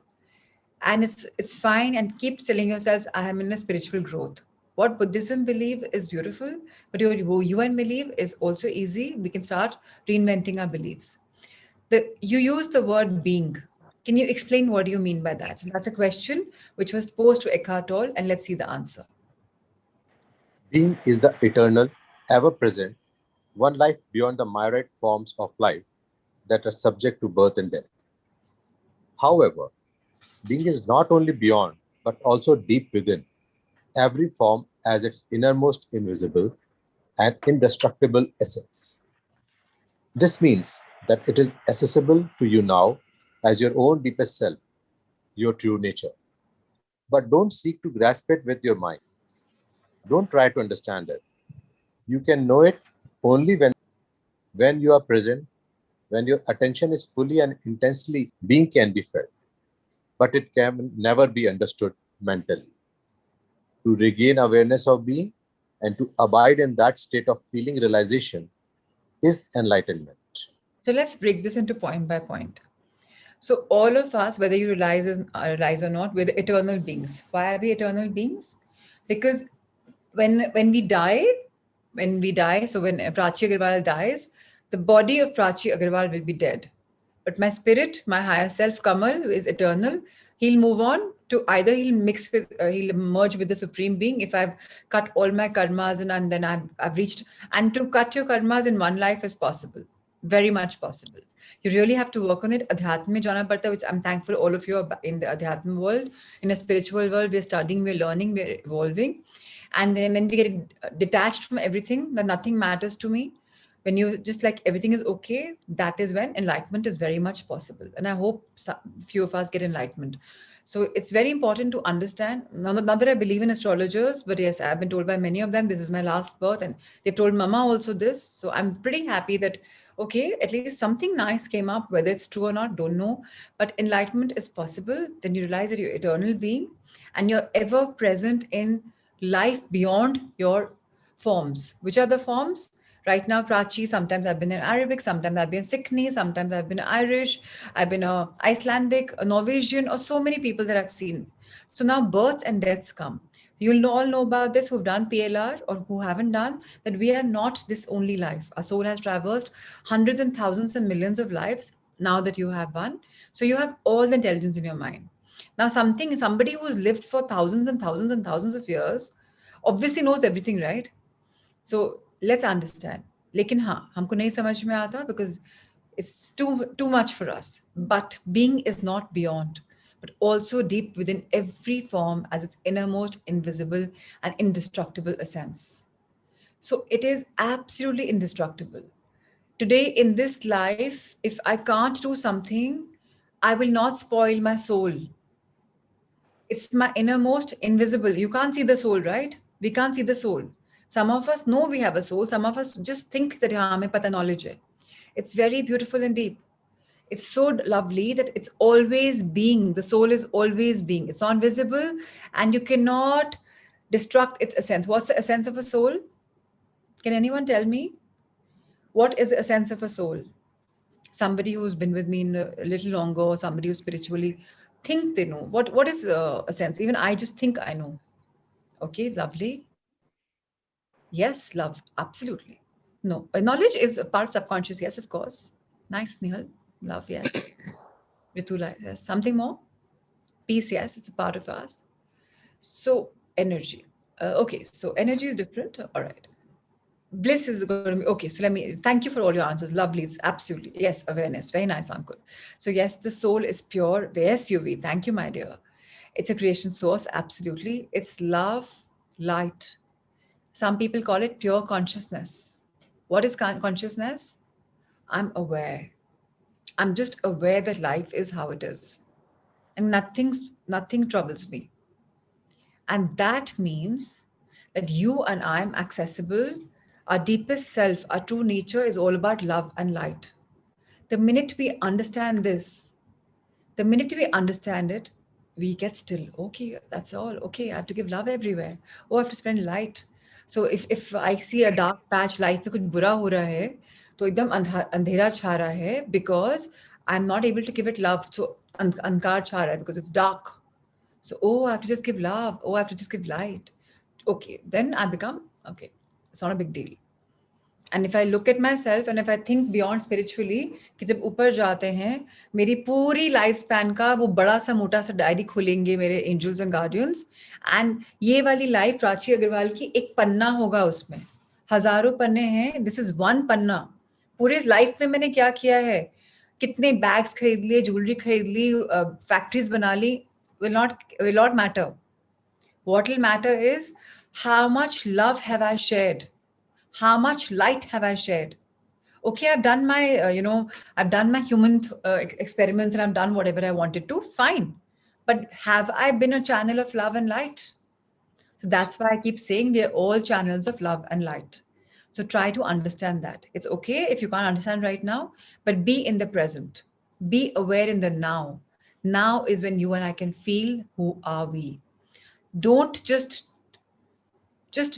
[SPEAKER 1] And it's fine, and keep telling yourselves, I am in a spiritual growth. What Buddhism believe is beautiful, but what you and believe is also easy. We can start reinventing our beliefs. You use the word being. Can you explain what do you mean by that? And that's a question which was posed to Eckhart Tolle, and let's see the answer.
[SPEAKER 2] Being is the eternal, ever present, one life beyond the myriad forms of life that are subject to birth and death. However, being is not only beyond, but also deep within. Every form as its innermost invisible and indestructible essence. This means that it is accessible to you now as your own deepest self, your true nature. But don't seek to grasp it with your mind. Don't try to understand it. You can know it only when you are present, when your attention is fully and intensely being can be felt, but it can never be understood mentally. To regain awareness of being and to abide in that state of feeling realization is enlightenment.
[SPEAKER 1] So let's break this into point by point. So all of us, whether you realize or not, we're the eternal beings. Why are we eternal beings? Because when we die, so when Prachi Agarwal dies, the body of Prachi Agarwal will be dead. But my spirit, my higher self, Kamal, is eternal. He'll move on to either he'll merge with the Supreme Being if I've cut all my karmas and then I've reached. And to cut your karmas in one life is possible, very much possible. You really have to work on it. Adhyatma mein jana padta, which I'm thankful all of you are in the Adhyatma world, in a spiritual world. We're studying, we're learning, we're evolving. And then when we get detached from everything, then nothing matters to me. When you just like everything is okay, that is when enlightenment is very much possible. And I hope few of us get enlightenment. So it's very important to understand. Not that I believe in astrologers, but yes, I've been told by many of them this is my last birth, and they've told Mama also this. So I'm pretty happy that okay, at least something nice came up. Whether it's true or not, don't know. But enlightenment is possible. Then you realize that you're eternal being, and you're ever present in life beyond your forms. Which are the forms? Right now, Prachi, sometimes I've been in Arabic, sometimes I've been Sikh, sometimes I've been Irish, I've been a Icelandic, a Norwegian, or so many people that I've seen. So now births and deaths come. All know about this who've done PLR or who haven't done, that we are not this only life. Our soul has traversed hundreds and thousands and millions of lives now that you have one. So you have all the intelligence in your mind. Now, somebody who's lived for thousands and thousands and thousands of years obviously knows everything, right? So let's understand. लेकिन हाँ हमको नहीं समझ में आता because it's too much for us. But being is not beyond, but also deep within every form as its innermost, invisible, and indestructible essence. So it is absolutely indestructible. Today in this life, if I can't do something, I will not spoil my soul. It's my innermost invisible. You can't see the soul, right? We can't see the soul. Some of us know we have a soul. Some of us just think that हाँ हमें पता knowledge है. It's very beautiful and deep. It's so lovely that it's always being. The soul is always being. It's not visible, and you cannot destruct its essence. What's the essence of a soul? Can anyone tell me? What is the essence of a soul? Somebody who's been with me in a little longer, or somebody who spiritually think they know. What is a sense? Even I just think I know. Okay, lovely. Yes, love, absolutely. No, knowledge is a part subconscious. Yes, of course. Nice, Nihal. Love, yes. Ritula, yes. Something more? Peace, yes. It's a part of us. So, energy. Okay, so energy is different. All right. Bliss is going to be okay. So thank you for all your answers. Lovely. It's absolutely yes. Awareness. Very nice, Ankur. So yes, the soul is pure. Yes, UV. Thank you, my dear. It's a creation source. Absolutely. It's love, light. Some people call it pure consciousness. What is consciousness? I'm aware. I'm just aware that life is how it is, and nothing troubles me. And that means that you and I am accessible. Our deepest self, our true nature is all about love and light. The minute we understand this, the minute we understand it, we get still. Okay, that's all. Okay, I have to give love everywhere. Oh, I have to spread light. So if I see a dark patch, life में कुछ बुरा हो रहा है, तो एकदम अंधेरा छा रहा है because I'm not able to give it love. So अंधकार छा रहा है because it's dark. So, oh, I have to just give love. Oh, I have to just give light. Okay, then I become, okay, it's not a big deal. And if I look at myself and if I think beyond spiritually, कि जब ऊपर जाते हैं, मेरी पूरी life span का वो बड़ा सा मोटा सा डायरी खोलेंगे मेरे एंजल्स एंड गार्डियंस, एंड ये वाली लाइफ प्राची अग्रवाल की एक पन्ना होगा, उसमें हजारों पन्ने हैं, दिस इज वन पन्ना। पूरे लाइफ में मैंने क्या किया है, कितने बैग्स खरीद लिए, ज्वेलरी खरीद ली, फैक्ट्रीज बना ली, will not matter. What will matter is how much love have I shared, how much light have I shared. Okay, I've done my I've done my human experiments and I've done whatever I wanted to, fine, but have I been a channel of love and light? So that's why I keep saying we are all channels of love and light. So try to understand that. It's okay if you can't understand right now, but be in the present. Be aware in the now. Now is when you and I can feel who are we. Don't just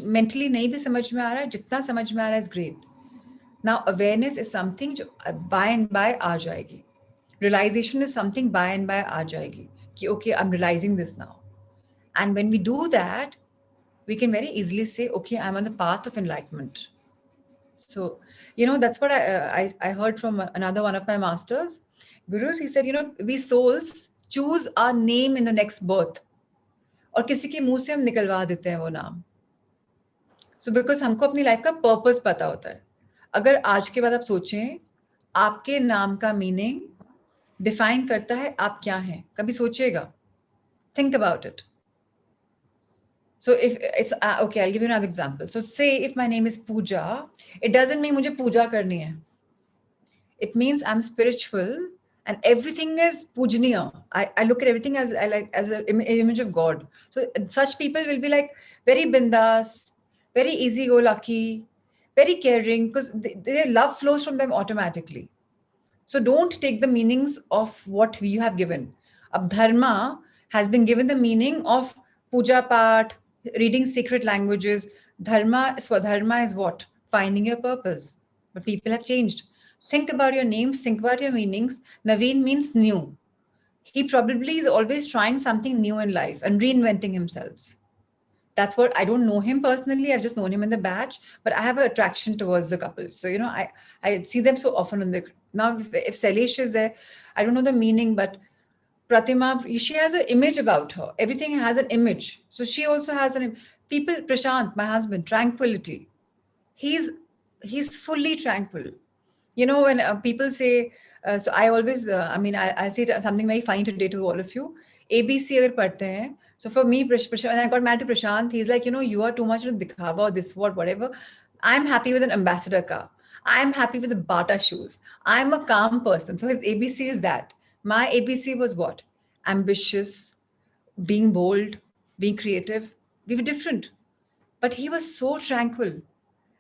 [SPEAKER 1] mentally नहीं भी समझ में आ रहा है, जितना समझ में आ रहा है is great. Now awareness is something जो by and by आ जाएगी. Realization is something by and by आ जाएगी कि okay, I'm realizing this now. And when we do that, we can very easily say, okay, I'm on the path of enlightenment. So, that's what I heard from another one of my masters, gurus. He said, we souls choose our name in the next birth. और किसी के मुंह से हम निकलवा देते हैं वो नाम. सो बिकॉज हमको अपनी लाइफ का पर्पस पता होता है. अगर आज के बाद आप सोचें, आपके नाम का मीनिंग डिफाइन करता है आप क्या हैं. कभी सोचिएगा, think about it. So if it's okay, I'll give you another example. So say if my name is Pooja, it doesn't mean मुझे पूजा करनी है. It means I'm spiritual and everything is pujaniya. I look at everything as an image of God. So such people will be like very bindas, very easy-go-lucky, very caring, because their love flows from them automatically. So don't take the meanings of what we have given. Ab dharma has been given the meaning of puja part, reading secret languages. Dharma, swadharma is what? Finding your purpose. But people have changed. Think about your names, think about your meanings. Naveen means new. He probably is always trying something new in life and reinventing himself. That's what, I don't know him personally. I've just known him in the batch, but I have an attraction towards the couple. So, I see them so often on the, now if Salish is there, I don't know the meaning, but Pratima, she has an image about her. Everything has an image. So she also has people, Prashant, my husband, tranquility. He's he's fully tranquil. When people say, so I always, I'll say something very funny today to all of you. ABC agar padhte hain, so for me, when I got married to Prashant, he's like, you are too much dikhava, this, whatever. I'm happy with an ambassador car. I'm happy with the Bata shoes. I'm a calm person. So his ABC is that. My ABC was what? Ambitious, being bold, being creative. We were different. But he was so tranquil.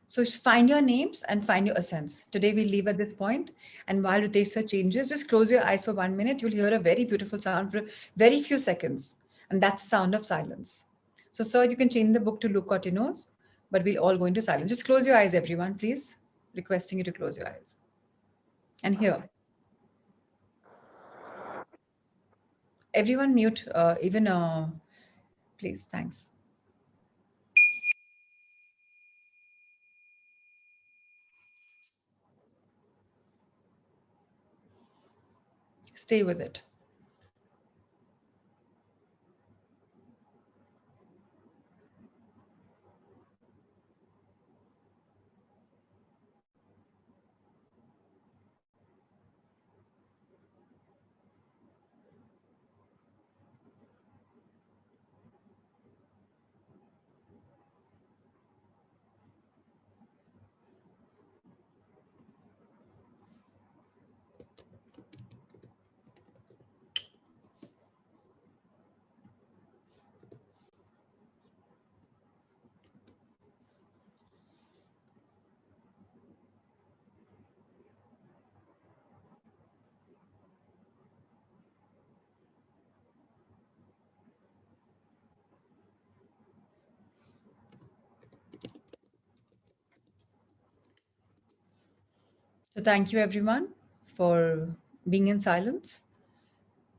[SPEAKER 1] So find your names and find your essence. Today we'll leave at this point. And while Ritesh sir changes, just close your eyes for 1 minute. You'll hear a very beautiful sound for very few seconds. And that's the sound of silence. So sir, you can change the book to Luke Cotinos, but we'll all go into silence. Just close your eyes, everyone, please. Requesting you to close your eyes. And here, everyone mute, please, thanks. Stay with it. So thank you everyone for being in silence.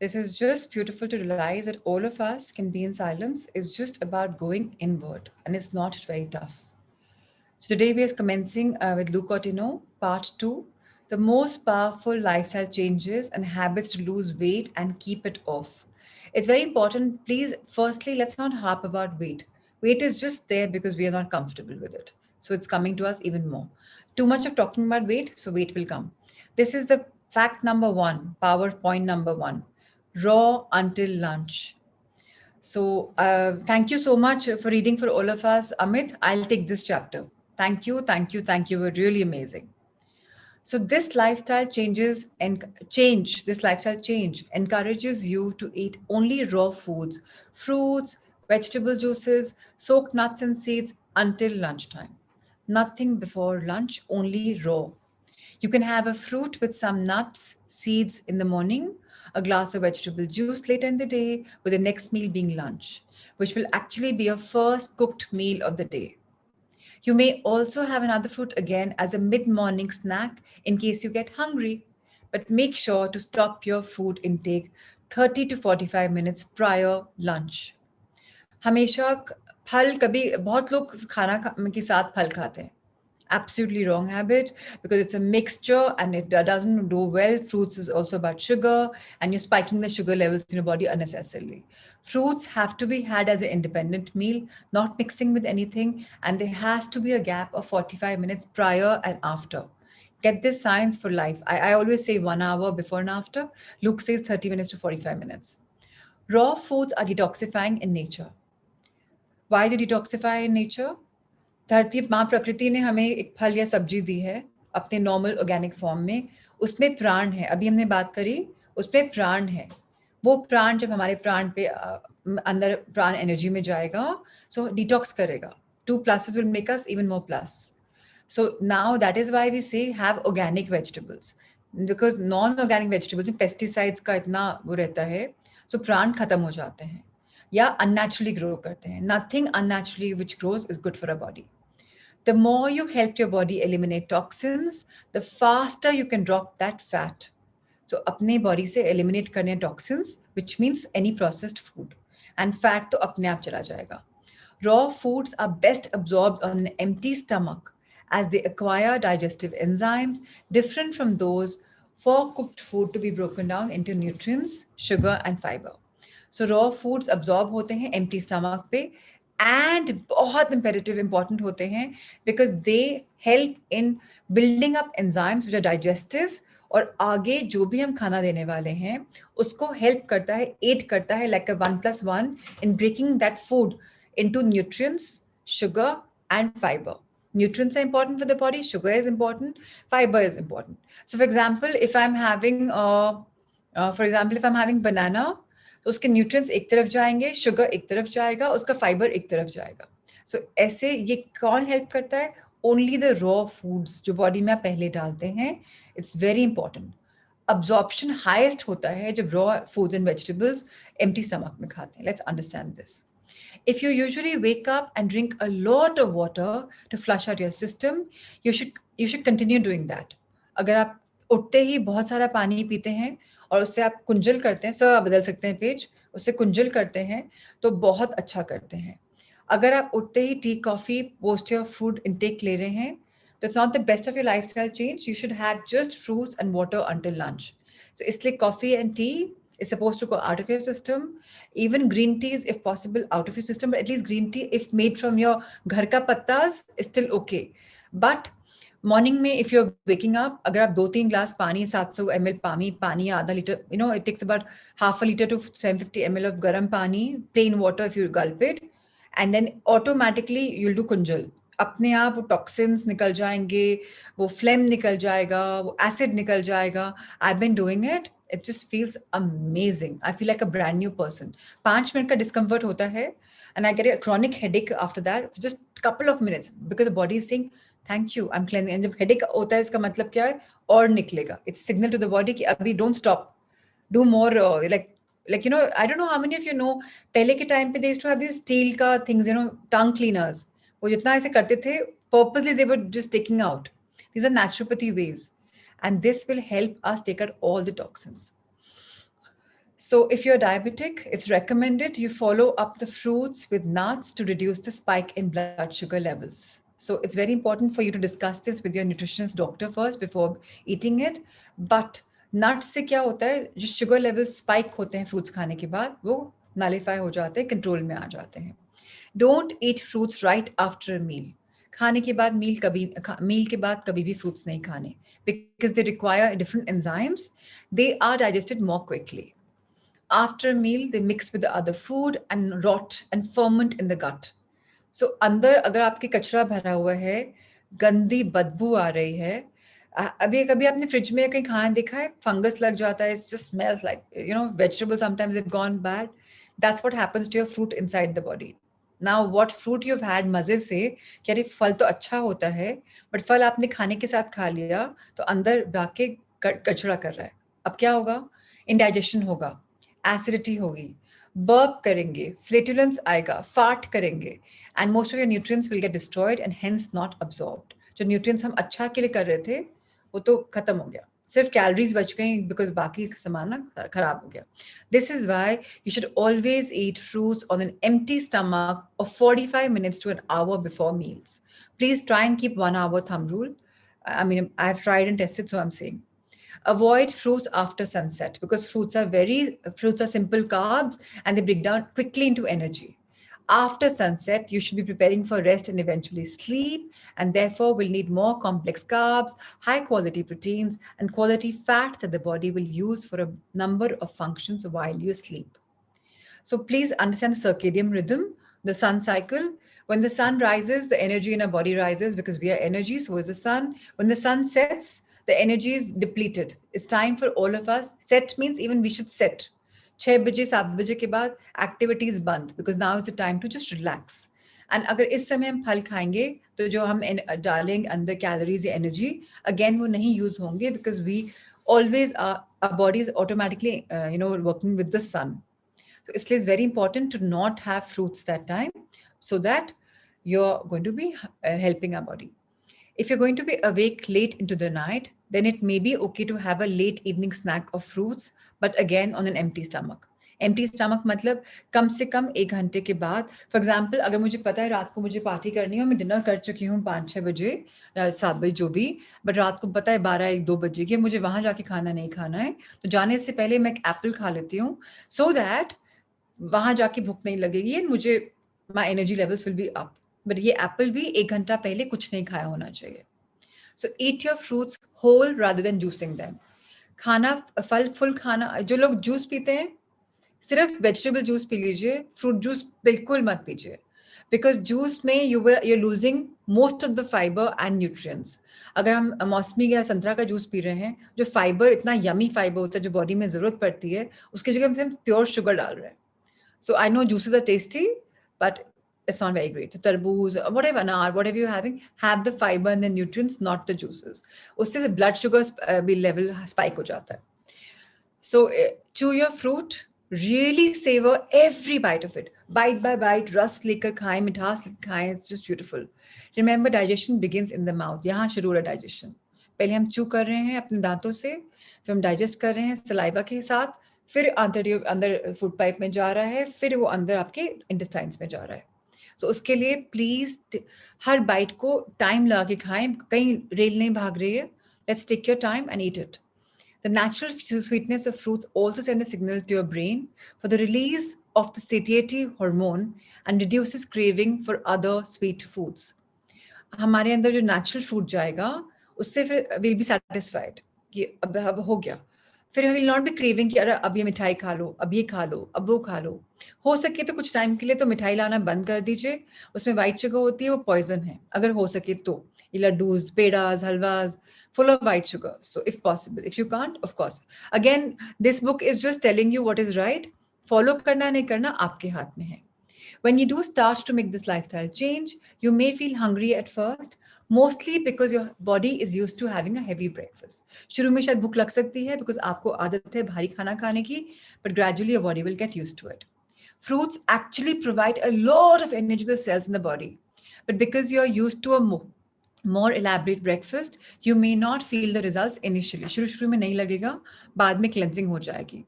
[SPEAKER 1] This is just beautiful to realize that all of us can be in silence. It's just about going inward, and it's not very tough. So today we are commencing with Luke Otino, part 2, the most powerful lifestyle changes and habits to lose weight and keep it off. It's very important. Please, firstly, let's not harp about weight. Weight is just there because we are not comfortable with it. So it's coming to us even more. Too much of talking about weight, so weight will come. This is the fact number one, PowerPoint number one, raw until lunch. So, thank you so much for reading for all of us. Amit, I'll take this chapter. Thank you, thank you, thank you. We're really amazing. So, this lifestyle change encourages you to eat only raw foods, fruits, vegetable juices, soaked nuts and seeds until lunchtime. Nothing before lunch, only raw. You can have a fruit with some nuts, seeds in the morning, a glass of vegetable juice later in the day, with the next meal being lunch, which will actually be your first cooked meal of the day. You may also have another fruit again as a mid morning snack in case you get hungry, but make sure to stop your food intake 30 to 45 minutes prior lunch. हमेशा फल कभी बहुत लोग के साथ फल खाते हैं. Absolutely wrong habit because it's a mixture and it doesn't do well. Fruits is also about sugar and you're spiking the sugar levels in your body unnecessarily. Fruits have to be had as an independent meal, not mixing with anything, and there has to be a gap of 45 minutes prior and after. Get this science for life. I always say 1 hour before and after. Luke says 30 minutes to 45 minutes. Raw foods are detoxifying in nature. Why do detoxify in nature? धरती माँ प्रकृति ने हमें एक फल या सब्जी दी है अपने नॉर्मल ऑर्गेनिक फॉर्म में. उसमें प्राण है. अभी हमने बात करी, उसमें प्राण है. वो प्राण जब हमारे प्राण पे अंदर प्राण एनर्जी में जाएगा, सो डिटॉक्स करेगा. 2 pluses will make us even more plus. So now that is why we say have organic vegetables, because non organic vegetables में पेस्टिसाइड्स का इतना वो रहता है, सो प्राण खत्म हो जाते हैं या अननेचुरली ग्रो करते हैं. Nothing unnaturally which grows is good for a body. The more you help your body eliminate toxins, the faster you can drop that fat. So अपने body से eliminate करने toxins, which means any processed food. And fat तो अपने आप चला जाएगा. Raw foods are best absorbed on an empty stomach as they acquire digestive enzymes different from those for cooked food to be broken down into nutrients, sugar and fiber. So raw foods absorb होते हैं empty stomach पे and बहुत imperative important होते हैं because they help in building up enzymes which are digestive और आगे जो भी हम खाना देने वाले हैं उसको help करता है, aid करता है like a 1+1 in breaking that food into nutrients, sugar and fiber. Nutrients are important for the body, sugar is important, fiber is important. So for example, if I'm having banana, तो उसके nutrients एक तरफ जाएंगे, sugar एक तरफ जाएगा, उसका fibre एक तरफ जाएगा. सो ऐसे ये कौन हेल्प करता है? ओनली द रॉ फूड्स जो बॉडी में आप पहले डालते हैं. It's very important. Absorption highest होता है जब raw foods and vegetables empty stomach में खाते हैं. Let's understand this. If you usually wake up and drink a lot of water to flush out your system, you should continue doing that. अगर आप उठते ही बहुत सारा पानी पीते हैं और उससे आप कुंजल करते हैं, सर आप बदल सकते हैं पेज, उससे कुंजल करते हैं तो बहुत अच्छा करते हैं. अगर आप उठते ही tea coffee post your food intake ले रहे हैं तो it's not the best of your lifestyle change. You should have just fruits and water until lunch. So इसलिए coffee and tea is supposed to go out of your system. Even green tea is, if possible, out of your system, but at least green tea, if made from your ghar ka pattas, is still okay. But morning में if you are waking up, अगर आप 2-3 glass पानी, 700 ml पानी आधा litre, it takes about half a litre to 750 ml of गर्म पानी, plain water if you gulp it, and then automatically you will do kunjal. अपने आप वो टॉक्सिन्स निकल जाएंगे, वो फ्लेम निकल जाएगा, वो एसिड निकल जाएगा. I been doing it. It just feels amazing. I feel like a brand new person. 5 minute का discomfort होता है and I get a chronic headache after that for just couple of minutes because the body is saying thank you, I'm cleansing. And जब headache होता है इसका मतलब क्या है? और निकलेगा. It's signal to the body कि अभी don't stop. Do more like I don't know how many of you know, पहले के time पे they used to have these steel का things, tongue cleaners. वो जितना ऐसे करते थे, purposely they were just taking out. These are naturopathy ways. And this will help us take out all the toxins. So if you're diabetic, it's recommended you follow up the fruits with nuts to reduce the spike in blood sugar levels. So it's very important for you to discuss this with your nutritionist doctor first before eating it. But nuts से क्या होता है, जो sugar levels spike होते हैं fruits खाने के बाद, वो nullify हो जाते हैं, control में आ जाते हैं. Don't eat fruits right after a meal. खाने के बाद मील के बाद कभी भी fruits नहीं खाने, because they require different enzymes. They are digested more quickly. After a meal, they mix with the other food and rot and ferment in the gut. So अंदर अगर आपके कचरा भरा हुआ है, गंदी बदबू आ रही है, अभी कभी आपने फ्रिज में कहीं खाना देखा है, फंगस लग जाता है, it just smells like, vegetables sometimes they've gone bad. That's what happens to your fruit inside the body. Now what fruit you've had मजे से, कि अरे फल तो अच्छा होता है, but फल आपने खाने के साथ खा लिया, तो अंदर जाके कचरा कर रहा है. अब क्या होगा? इंडाइजेशन होगा, एसिडिटी होगी, बर्प करेंगे, फ्लेटुलेंस आएगा, फार्ट करेंगे, and most of your nutrients will get destroyed and hence not absorbed. जो न्यूट्रिएंट्स हम अच्छा के लिए कर रहे थे, वो तो खत्म हो गया, सिर्फ कैलोरीज बच गई बिकॉज बाकी सामान ना खराब हो गया. This is why you should always eat fruits on an empty stomach of 45 minutes to an hour before meals. Please try and keep 1 hour thumb rule. I mean, I've tried and tested, so I'm saying. Avoid fruits after sunset because fruits are simple carbs and they break down quickly into energy. After sunset, you should be preparing for rest and eventually sleep, and therefore will need more complex carbs, high quality proteins, and quality fats that the body will use for a number of functions while you sleep. So please understand the circadian rhythm, the sun cycle. When the sun rises, the energy in our body rises because we are energy, so is the sun. When the sun sets, the energy is depleted. It's time for all of us. Set means even we should set. 6 बजे 7 बजे के बाद activities बंद, because now is the time to just relax. And अगर इस समय हम फल खाएंगे तो जो हम डालेंगे अंदर कैलोरीज या एनर्जी, अगेन वो नहीं यूज होंगे because we always our body is automatically working with the sun. So it's very important to not have fruits that time so that you're going to be helping our body. If you're going to be awake late into the night, then it may be okay to have a late evening snack of fruits, but again on an empty stomach. Empty stomach मतलब कम से कम 1 घंटे के बाद. For example अगर मुझे पता है रात को मुझे पार्टी करनी है और मैं डिनर कर चुकी हूँ 5-6 बजे या 7 बजे जो भी, बट रात को पता है 12-1-2 बजे की मुझे वहां जाके खाना नहीं खाना है, तो जाने से पहले मैं एक एप्पल खा लेती हूँ सो दैट वहां जाके भूख नहीं लगेगी एंड मुझे my energy levels will be up. But ये एप्पल भी 1 घंटा पहले कुछ नहीं खाया होना चाहिए. So eat your fruits whole rather than juicing them. खाना फल फुल खाना, जो लोग जूस पीते हैं सिर्फ वेजिटेबल जूस पी लीजिए, फ्रूट जूस बिल्कुल मत पीजिए, बिकॉज जूस में you're losing most of the fibre and nutrients. अगर हम मौसमी या संतरा का जूस पी रहे हैं, जो फाइबर इतना यमी फाइबर होता है जो बॉडी में जरूरत पड़ती है, उसकी जगह हम सिर्फ प्योर शुगर डाल रहे हैं. So I know juices are tasty, but it's not very great. So tarboos, whatever, anar, whatever you're having, have the fiber and the nutrients, not the juices. उससे blood sugar भी level spike हो जाता है. So chew your fruit, really savor every bite of it. Bite by bite, रस लेकर खाएं, मिठास लेकर खाएं. It's just beautiful. Remember, digestion begins in the mouth. यहाँ शुरू है digestion. पहले हम chew कर रहे हैं अपने दांतों से, फिर हम digest कर रहे हैं saliva के साथ, फिर अंदर फूड पाइप में जा रहा है, फिर वो अंदर आपके इंटेस्टाइन्स में जा रहा है. तो उसके लिए प्लीज हर बाइट को टाइम लगा के खाएं, कहीं रेल नहीं भाग रही है. Let's take your time and eat it. The natural sweetness of fruits also send a signal to your brain for the release of the satiety hormone and reduces craving for other sweet foods. हमारे अंदर जो natural food जाएगा उससे फिर will be satisfied कि अब हो गया. फिर विल नॉट बी क्रेविंग कि अरे अब ये मिठाई खा लो, अब ये खा लो, अब वो खा लो. हो सके तो कुछ टाइम के लिए तो मिठाई लाना बंद कर दीजिए. उसमें वाइट शुगर होती है, वो पॉइजन है. अगर हो सके तो ये laddoos, पेड़ाज, हलवाज full of white sugar. So if possible, if you can't, of course. Again, this book is just telling you what is right. Follow करना नहीं करना आपके हाथ में है. When you do start to make this lifestyle change, you may feel hungry at first, mostly because your body is used to having a heavy breakfast. शुरू में शायद भूख लग सकती है because आपको आदत है भारी खाना खाने की, but gradually your body will get used to it. Fruits actually provide a lot of energy to the cells in the body, but because you're used to a more elaborate breakfast, you may not feel the results initially. शुरू में नहीं लगेगा, बाद में cleansing हो जाएगी.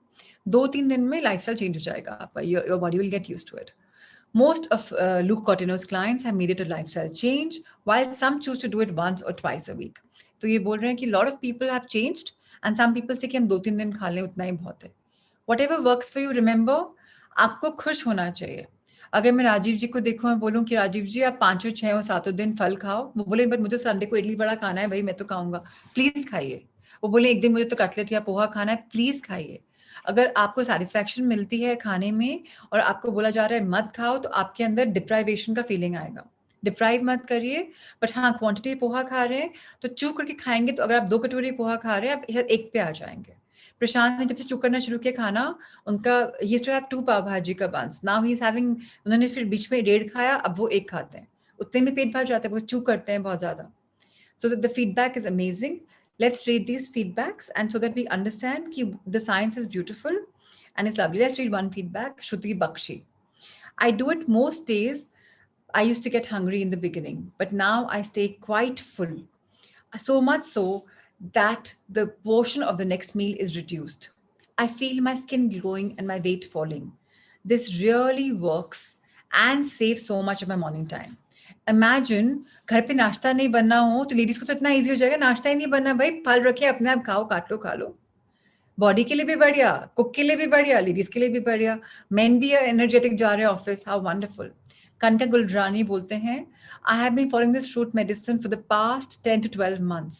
[SPEAKER 1] 2-3 दिन में लाइफस्टाइल चेंज हो जाएगा आपका, your body will get used to it. Most of Luke Cortino's clients have made it a lifestyle change, while some choose to do it once or twice a week. तो ये बोल रहे हैं कि lot of people have changed, and some people say कि हम 2-3 दिन खा लें उतना ही बहुत है. Whatever works for you, remember, आपको खुश होना चाहिए. अगर मैं राजीव जी को देखूं और बोलूं कि राजीव जी आप 5 और 6 और 7 दिन फल खाओ, वो बोले बट मुझे संडे को इडली बड़ा खाना है भाई, मैं तो खाऊंगा, प्लीज खाइए. वो बोले एक दिन मुझे तो कटलेट या पोहा खाना है, प्लीज खाइए. अगर आपको सेटिस्फैक्शन मिलती है खाने में और आपको बोला जा रहा है मत खाओ, तो आपके अंदर डिप्राइवेशन का फीलिंग आएगा. डिप्राइव मत करिए, बट हाँ क्वांटिटी पोहा खा रहे हैं तो चू करके खाएंगे. तो अगर आप 2 कटोरी पोहा खा रहे हैं, आप शायद 1 पे आ जाएंगे. प्रशांत ने जब से चू करना शुरू किया खाना, उनका ही यूज्ड टू हैव 2 पाव भाजी का बंस, नाउ ही इज हैविंग, उन्होंने फिर बीच में 1.5 खाया, अब वो 1 खाते हैं. उतने में पेट भर जाता है, वो चू करते हैं बहुत ज्यादा. So the feedback is amazing. Let's read these feedbacks, and so that we understand कि the science is beautiful and it's lovely. Let's read one feedback. Shruti Bakshi. I do it most days. I used to get hungry in the beginning, but now I stay quite full. So much so that the portion of the next meal is reduced. I feel my skin glowing and my weight falling. This really works and saves so much of my morning time. Imagine घर पे नाश्ता नहीं बनना हो तो ladies को तो इतना इजी हो जाएगा, नाश्ता ही नहीं बनना भाई, फल रखे अपने आप खाओ, काट लो खा लो. बॉडी के लिए भी बढ़िया, कुक के लिए भी बढ़िया, लेडीज के लिए भी बढ़िया, मेन भी एनर्जेटिक जा रहे हैं ऑफिस. How wonderful. कनका गुलरानी बोलते हैं, I have been following this fruit medicine for the past 10 to 12 months.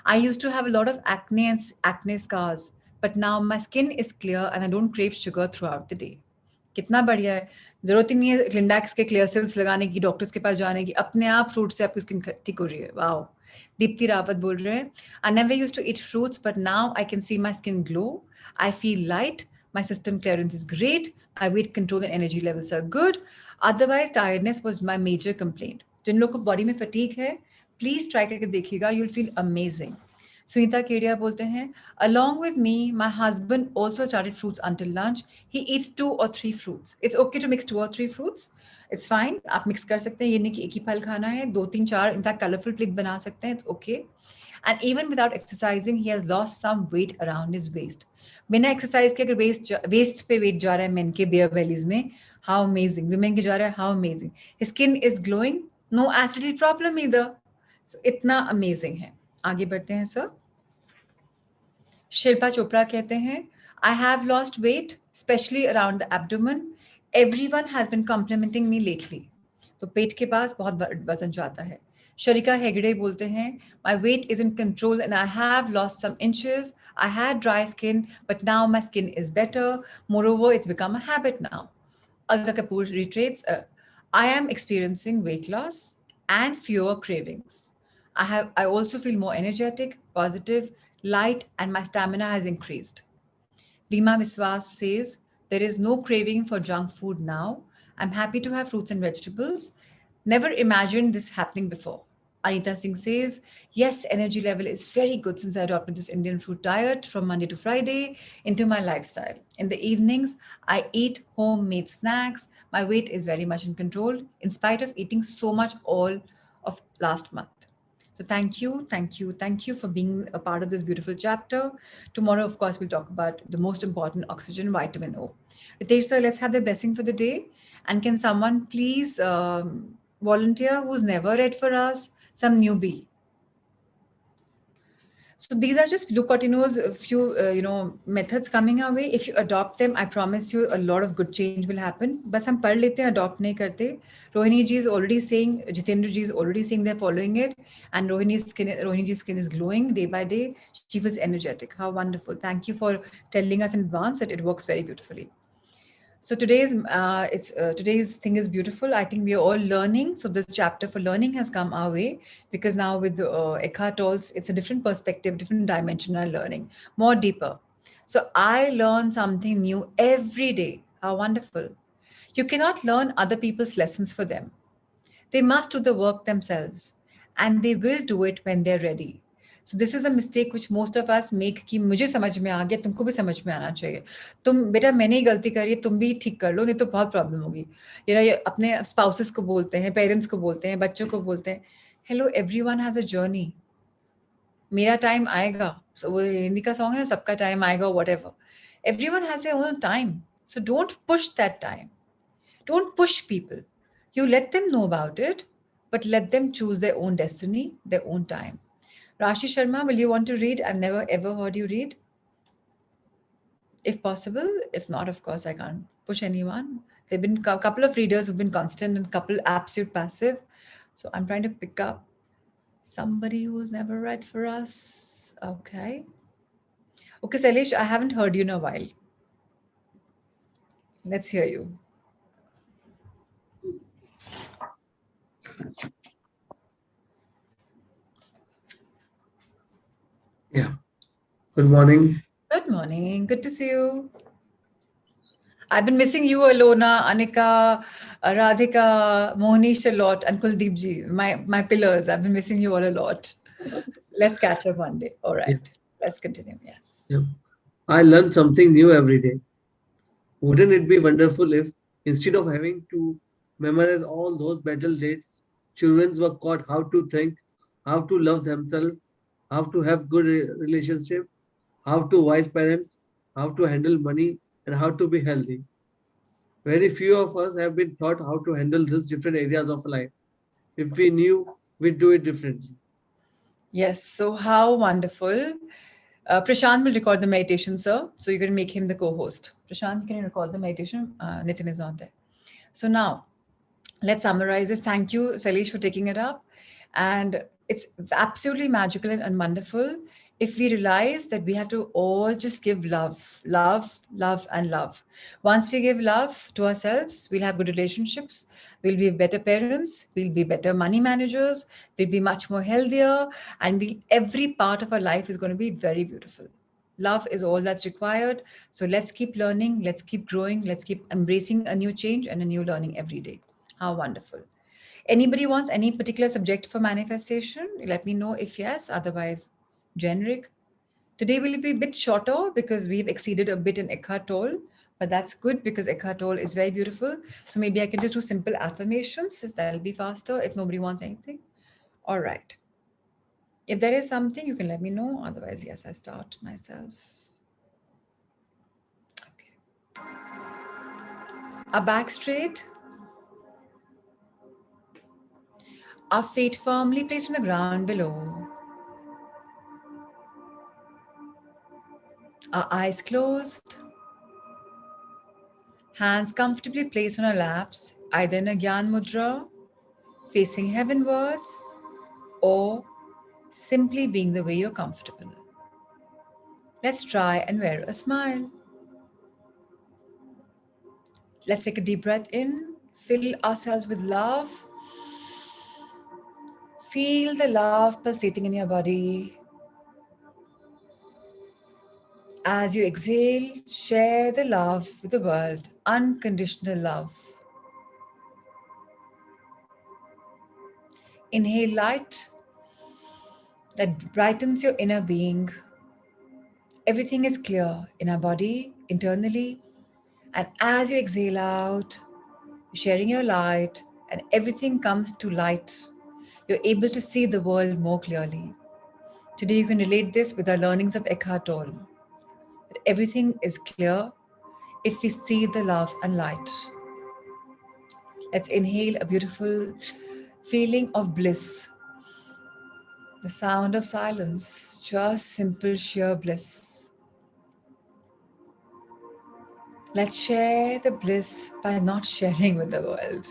[SPEAKER 1] I used to have a lot of acne and acne scars, but now my skin is clear and I don't crave sugar throughout the day. कितना बढ़िया है. जरूरत ही नहीं है क्लिंडैक्स के clear sales लगाने की, doctors के पास जाने की, अपने आप फ्रूट से आपकी स्किन ठीक हो रही है. वाओ. दीप्ति रावत बोल रहे हैं, I never used to eat fruits but now I can see my skin glow, I feel light, my system clearance is great, my weight control and energy levels are good, otherwise tiredness was my major complaint. जिन लोग को body में fatigue है, please try करके देखिएगा, you will feel amazing. Sunita Kedia बोलते हैं, along with me, my husband also started fruits until lunch. He eats 2 or 3 fruits. It's okay to mix 2 or 3 fruits. It's fine. आप mix कर सकते हैं, ये नहीं कि एक ही फल खाना है, 2-3-4 इनफैक्ट कलरफुल प्लेट बना सकते हैं. It's okay. And even without exercising, he has lost some weight around his waist. बिना एक्सरसाइज के अगर वेस्ट पे वेट जा रहा है मेन के बेयर बेलीज में, हाउ अमेजिंग. विमेन के जा रहा है, how amazing. Skin is glowing, no acidity problem इधर. सो इतना अमेजिंग है. आगे बढ़ते हैं सर. शिल्पा चोपड़ा कहते हैं, I have lost weight specially around the abdomen. Everyone has been complimenting me lately. तो पेट के पास बहुत वजन जाता है. शरिका हेगड़े बोलते हैं, my weight is in control and I have lost some inches. I had dry skin, but now my skin is better. Moreover, it's become a habit now. Alka Kapoor reiterates, I am experiencing weight loss and fewer cravings. I also feel more energetic, positive, light, and my stamina has increased. Vima Viswas says, there is no craving for junk food now. I'm happy to have fruits and vegetables. Never imagined this happening before. Anita Singh says, yes, energy level is very good since I adopted this Indian fruit diet from Monday to Friday into my lifestyle. In the evenings, I eat homemade snacks. My weight is very much in control in spite of eating so much all of last month. So thank you for being a part of this beautiful chapter. Tomorrow, of course, we'll talk about the most important oxygen, vitamin O. Ritesh sir, let's have the blessing for the day. And can someone please volunteer who's never read for us, some newbie? So these are just Luke Cortino's few, methods coming our way. If you adopt them, I promise you a lot of good change will happen. बस हम पढ़ लेते हैं, adopt नहीं करते. Rohini ji is already saying, Jitendra ji is already saying they're following it, and Rohini ji's skin is glowing day by day. She feels energetic. How wonderful! Thank you for telling us in advance that it works very beautifully. So today's thing is beautiful. I think we are all learning. So this chapter for learning has come our way because now with Eckhart Tolle, it's a different perspective, different dimensional learning, more deeper. So I learn something new every day. How wonderful. You cannot learn other people's lessons for them. They must do the work themselves, and they will do it when they're ready. So this is a mistake which most of us make कि मुझे समझ में आ गया, तुमको भी समझ में आना चाहिए. तुम बेटा मैंने ही गलती करी है, तुम भी ठीक कर लो, नहीं तो बहुत प्रॉब्लम होगी. ये अपने स्पाउसेस को बोलते हैं, पेरेंट्स को बोलते हैं, बच्चों को बोलते हैं. Hello, everyone has a journey. मेरा टाइम आएगा. So वो हिंदी का सॉन्ग है, सबका टाइम आएगा, whatever. Everyone has their own time. So don't push that time. Don't push people. You let them know about it, but let them choose their own destiny, their own time. Rashi Sharma, will you want to read? I've never ever heard you read. If possible. If not, of course, I can't push anyone. There have been a couple of readers who've been constant and couple absolute passive. So I'm trying to pick up somebody who's never read for us. Okay. Okay, Sailesh, I haven't heard you in a while. Let's hear you.
[SPEAKER 3] Yeah. Good morning.
[SPEAKER 1] Good morning. Good to see you. I've been missing you, Alona, Anika, Radhika, Mohnish a lot, and Kuldeep ji, my pillars. I've been missing you all a lot. Let's catch up one day. All
[SPEAKER 3] Yeah.
[SPEAKER 1] right. Let's continue. Yes.
[SPEAKER 3] Yeah. I learn something new every day. Wouldn't it be wonderful if, instead of having to memorize all those battle dates, children were taught how to think, how to love themselves, how to have good relationship, how to wise parents, how to handle money, and how to be healthy. Very few of us have been taught how to handle these different areas of life. If we knew, we'd do it differently.
[SPEAKER 1] Yes. So how wonderful. Prashant will record the meditation, sir. So you're going to make him the co-host. Prashant, can you record the meditation? Nitin is not there. So now, let's summarize this. Thank you, Salish, for taking it up. And it's absolutely magical and wonderful if we realize that we have to all just give love, love, love, and love. Once we give love to ourselves, we'll have good relationships, we'll be better parents, we'll be better money managers, we'll be much more healthier, and every part of our life is going to be very beautiful. Love is all that's required. So let's keep learning, let's keep growing, let's keep embracing a new change and a new learning every day. How wonderful. Anybody wants any particular subject for manifestation? Let me know if yes, otherwise, generic. Today will be a bit shorter because we've exceeded a bit in Eckhart Tolle, but that's good because Eckhart Tolle is very beautiful. So maybe I can just do simple affirmations if that'll be faster, if nobody wants anything. All right. If there is something, you can let me know. Otherwise, yes, I start myself. Okay. Our back straight, our feet firmly placed on the ground below. Our eyes closed, hands comfortably placed on our laps, either in a Gyan Mudra, facing heavenwards, or simply being the way you're comfortable. Let's try and wear a smile. Let's take a deep breath in, fill ourselves with love. Feel the love pulsating in your body. As you exhale, share the love with the world, unconditional love. Inhale light that brightens your inner being. Everything is clear in our body, internally, and as you exhale out, sharing your light, and everything comes to light. You're able to see the world more clearly. Today, you can relate this with our learnings of Eckhart Tolle. That everything is clear if we see the love and light. Let's inhale a beautiful feeling of bliss. The sound of silence, just simple sheer bliss. Let's share the bliss by not sharing with the world.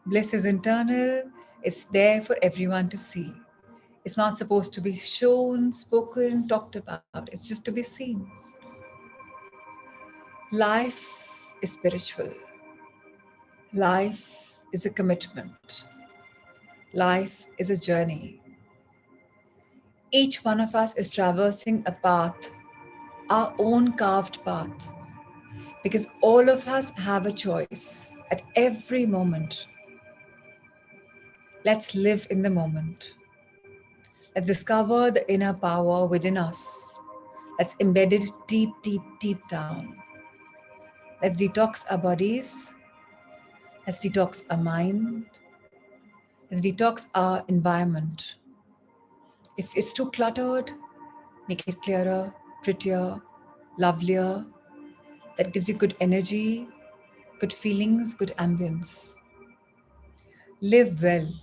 [SPEAKER 1] Bliss is internal, it's there for everyone to see. It's not supposed to be shown, spoken, talked about, it's just to be seen. Life is spiritual. Life is a commitment. Life is a journey. Each one of us is traversing a path, our own carved path, because all of us have a choice at every moment. Let's live in the moment. Let's discover the inner power within us that's embedded deep, deep, deep down. Let's detox our bodies. Let's detox our mind. Let's detox our environment. If it's too cluttered, make it clearer, prettier, lovelier. that gives you good energy, good feelings, good ambience. Live well,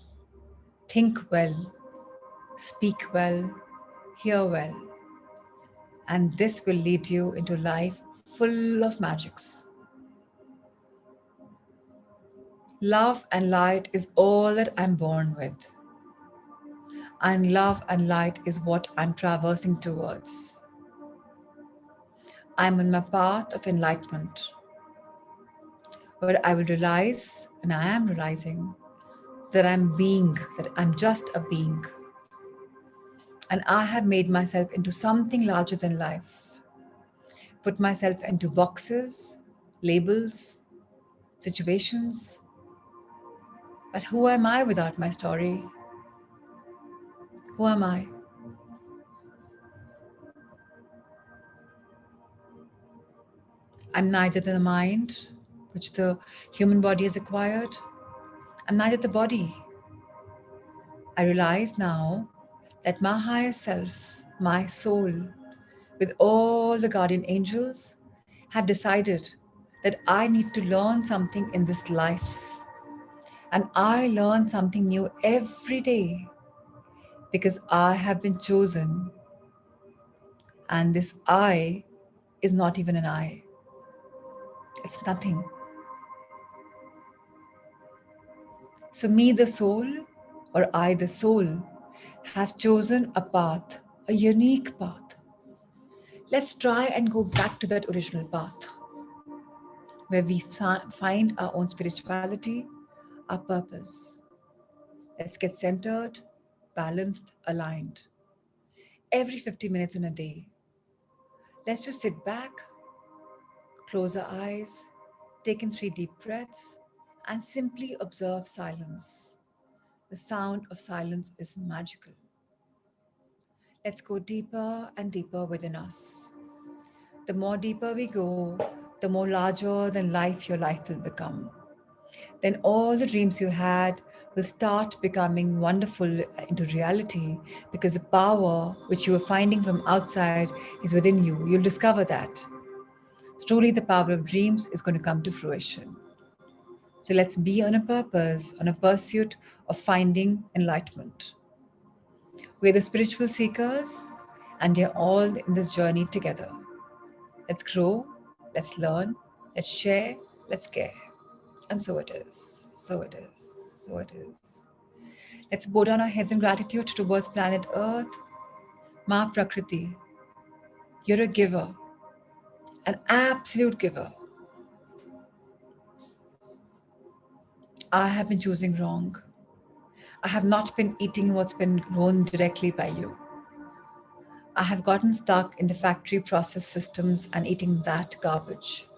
[SPEAKER 1] think well, speak well, hear well, and this will lead you into life full of magics. Love and light is all that I'm born with, and love and light is what I'm traversing towards. I'm on my path of enlightenment, where I will realize, and I am realizing, that I'm just a being, and I have made myself into something larger than life, put myself into boxes, labels, situations. But who am I without my story? Who am I? I'm neither the mind, which the human body has acquired. I'm neither the body. I realize now that my higher self, my soul, with all the guardian angels, have decided that I need to learn something in this life. And I learn something new every day because I have been chosen. And this I is not even an I, it's nothing. So, me, the soul, or I, the soul, have chosen a path, a unique path. Let's try and go back to that original path where we find our own spirituality, our purpose. Let's get centered, balanced, aligned. Every 50 minutes in a day, let's just sit back, close our eyes, take in 3 deep breaths, and simply observe silence. The sound of silence is magical. Let's go deeper and deeper within us. The more deeper we go, the more larger than life your life will become. Then all the dreams you had will start becoming wonderful into reality because the power which you were finding from outside is within you. You'll discover that. Slowly, the power of dreams is going to come to fruition. So let's be on a purpose, on a pursuit of finding enlightenment. We're the spiritual seekers, and we're all in this journey together. Let's grow, let's learn, let's share, let's care. And so it is, so it is, so it is. Let's bow down our heads in gratitude towards planet Earth. Ma Prakriti, you're a giver, an absolute giver. I have been choosing wrong. I have not been eating what's been grown directly by you. I have gotten stuck in the factory process systems and eating that garbage.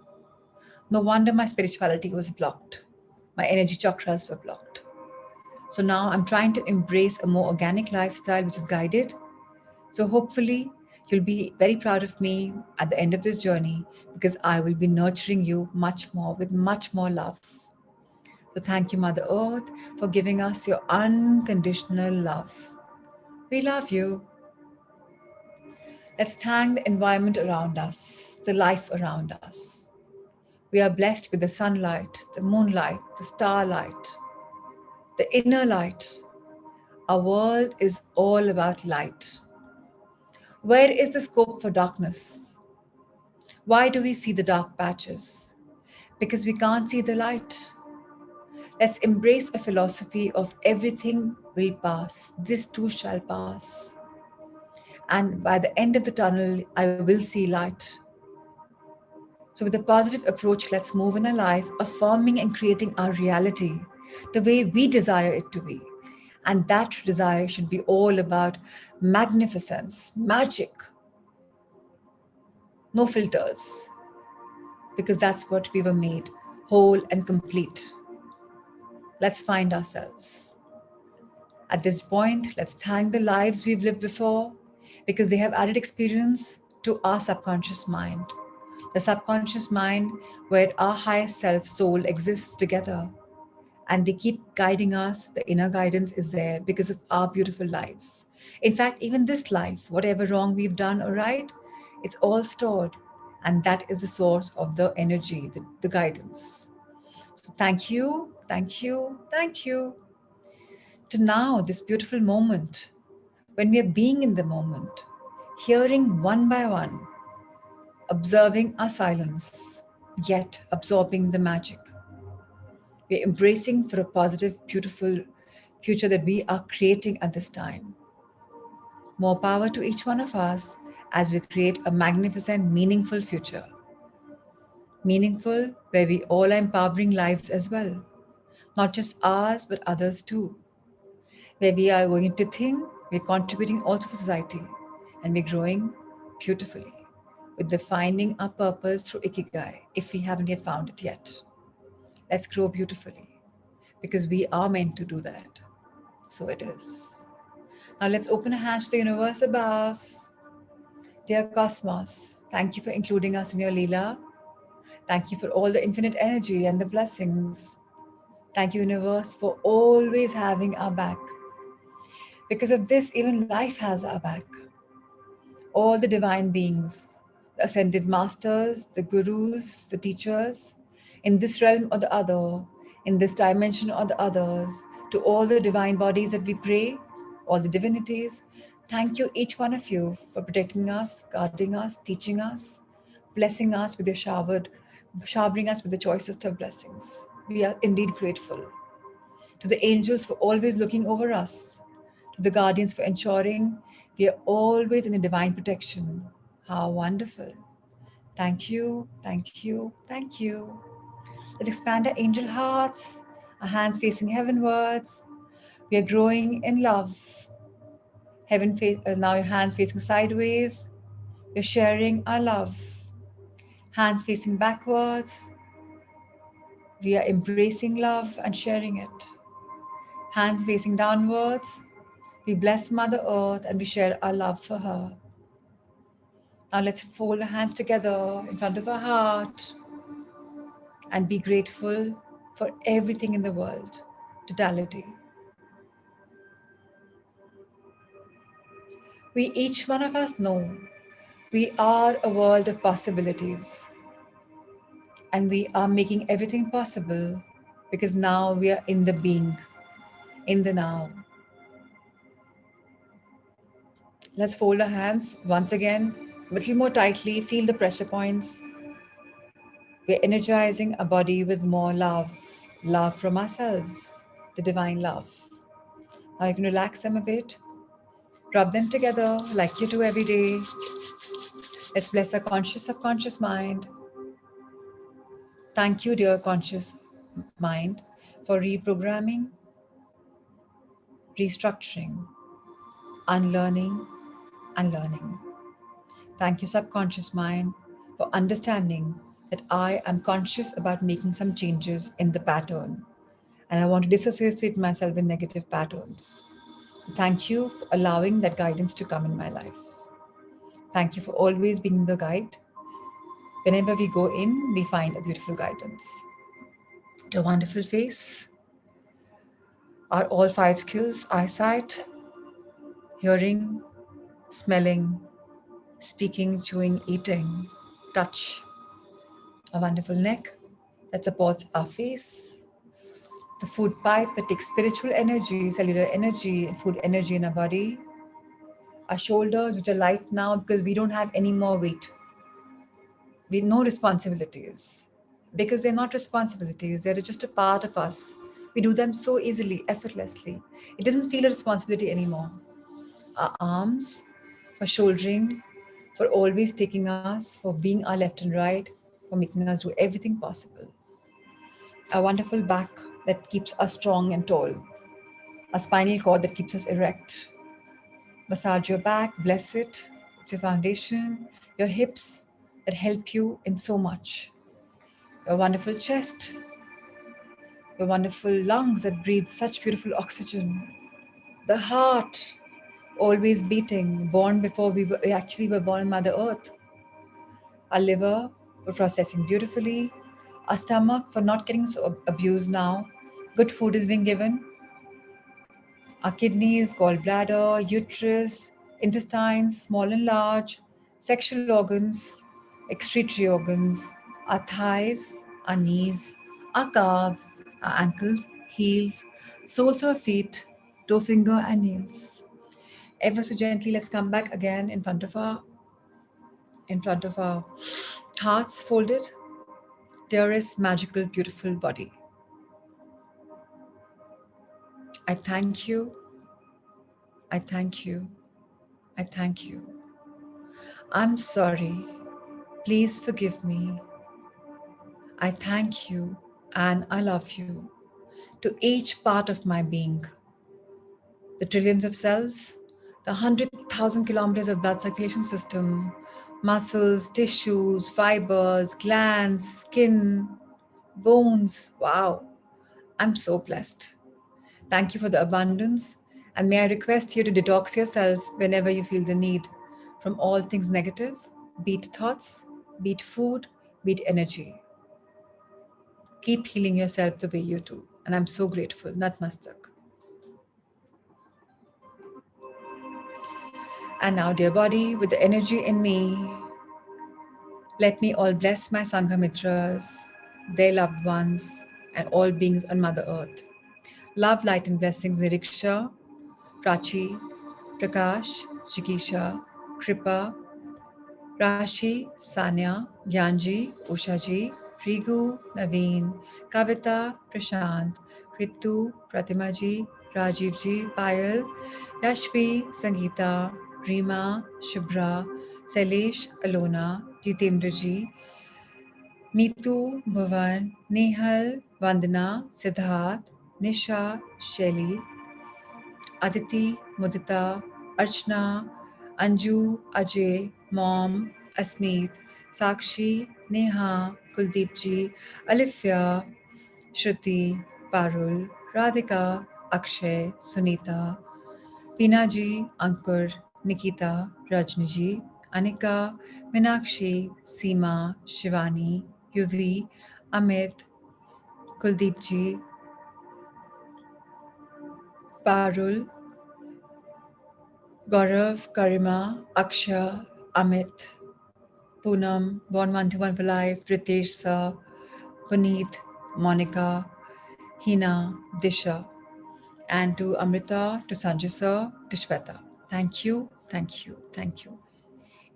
[SPEAKER 1] No wonder my spirituality was blocked. My energy chakras were blocked. So now I'm trying to embrace a more organic lifestyle which is guided. So hopefully you'll be very proud of me at the end of this journey because I will be nurturing you much more with much more love. So thank you, Mother Earth, for giving us your unconditional love. We love you. Let's thank the environment around us, the life around us. We are blessed with the sunlight, the moonlight, the starlight, the inner light. Our world is all about light. Where is the scope for darkness? Why do we see the dark patches? Because we can't see the light. Let's embrace a philosophy of everything will pass. This too shall pass. And by the end of the tunnel, I will see light. So, with a positive approach, let's move in our life, affirming and creating our reality the way we desire it to be. And that desire should be all about magnificence, magic, no filters, because that's what we were made, whole and complete. Let's find ourselves. At this point, let's thank the lives we've lived before because they have added experience to our subconscious mind. The subconscious mind where our highest self, soul exists together and they keep guiding us. The inner guidance is there because of our beautiful lives. In fact, even this life, whatever wrong we've done or right, it's all stored. And that is the source of the energy, the guidance. So thank you, thank you, thank you. To now, this beautiful moment, when we are being in the moment, hearing one by one, observing our silence, yet absorbing the magic. We're embracing for a positive, beautiful future that we are creating at this time. More power to each one of us as we create a magnificent, meaningful future. Meaningful, where we all are empowering lives as well. Not just ours, but others too. Where we are going to think, we're contributing also for society, and we're growing beautifully with defining our purpose through Ikigai, if we haven't yet found it yet. Let's grow beautifully because we are meant to do that. So it is. Now let's open our hands to the universe above. Dear Cosmos, thank you for including us in your Leela. Thank you for all the infinite energy and the blessings. Thank you, universe, for always having our back. Because of this, even life has our back. All the divine beings, the ascended masters, the gurus, the teachers, in this realm or the other, in this dimension or the others, to all the divine bodies that we pray, all the divinities, thank you, each one of you, for protecting us, guarding us, teaching us, blessing us with your showering us with the choicest of blessings. We are indeed grateful. To the angels for always looking over us, to the guardians for ensuring we are always in a divine protection. How wonderful. Thank you, thank you, thank you. Let's expand our angel hearts, our hands facing heavenwards. We are growing in love. Now your hands facing sideways. We're sharing our love. Hands facing backwards. We are embracing love and sharing it. Hands facing downwards. We bless Mother Earth and we share our love for her. Now let's fold our hands together in front of our heart and be grateful for everything in the world. Totality. We, each one of us, know we are a world of possibilities and we are making everything possible because now we are in the being, in the now. Let's fold our hands once again, a little more tightly, feel the pressure points. We're energizing our body with more love, love from ourselves, the divine love. Now you can relax them a bit, rub them together like you do every day. Let's bless our conscious subconscious mind. Thank you, dear conscious mind, for reprogramming, restructuring, unlearning, and learning. Thank you, subconscious mind, for understanding that I am conscious about making some changes in the pattern and I want to disassociate myself with negative patterns. Thank you for allowing that guidance to come in my life. Thank you for always being the guide. Whenever we go in, we find a beautiful guidance. To a wonderful face are all five skills: eyesight, hearing, smelling, speaking, chewing, eating, touch. A wonderful neck that supports our face. The food pipe that takes spiritual energy, cellular energy, and food energy in our body. Our shoulders, which are light now because we don't have any more weight. We no responsibilities. Because they're not responsibilities, they're just a part of us. We do them so easily, effortlessly. It doesn't feel a responsibility anymore. Our arms for shouldering, for always taking us, for being our left and right, for making us do everything possible. A wonderful back that keeps us strong and tall. A spinal cord that keeps us erect. Massage your back, bless it. It's your foundation. Your hips that help you in so much. Your wonderful chest. Your wonderful lungs that breathe such beautiful oxygen. The heart, always beating, born before we actually were born in Mother Earth. Our liver for processing beautifully. Our stomach for not getting so abused now. Good food is being given. Our kidneys, gallbladder, uterus, intestines, small and large, sexual organs, excretory organs, our thighs, our knees, our calves, our ankles, heels, soles of our feet, toe finger and nails. Ever so gently, let's come back again in front of our hearts folded. Dearest, magical, beautiful body, I thank you, I thank you, I thank you. I'm sorry. Please forgive me. I thank you and I love you to each part of my being, the trillions of cells, the 100,000 kilometers of blood circulation system, muscles, tissues, fibers, glands, skin, bones. Wow, I'm so blessed. Thank you for the abundance. And may I request you to detox yourself whenever you feel the need from all things negative, be it thoughts, be it food, be it energy. Keep healing yourself the way you do. And I'm so grateful. Natmastak. And now, dear body, with the energy in me, let me all bless my Sangha Mitras, their loved ones, and all beings on Mother Earth. Love, light, and blessings, Niriksha, Prachi, Prakash, Jikisha, Kripa, Rashi, Sanya, Gyanji, Ushaji, Rigu, Naveen, Kavita, Prashant, Ritu, Pratimaji, Rajivji, Payal, Yashvi, Sangeeta, Rima, Shubhra, Sailesh, Alona, Jitendraji, Neetu, Bhuvan, Nehal, Vandana, Siddharth, Nisha, Shelly, Aditi, Mudita, Archana, Anju, Ajay, Mom, Asmeet, Sakshi, Neha, Kuldeepji, Alifya, Shruti, Parul, Radhika, Akshay, Sunita, Pinaji, Ankur, Nikita, Rajniji, Anika, Minakshi, Seema, Shivani, Yuvi, Amit, Kuldeepji, Parul, Gaurav, Karima, Aksha, Amit, Poonam, Born One to One for Life, Pritesh Sir, Puneet, Monica, Hina, Disha, and to Amrita, to Sanjay Sir, to Shweta. Thank you, thank you, thank you.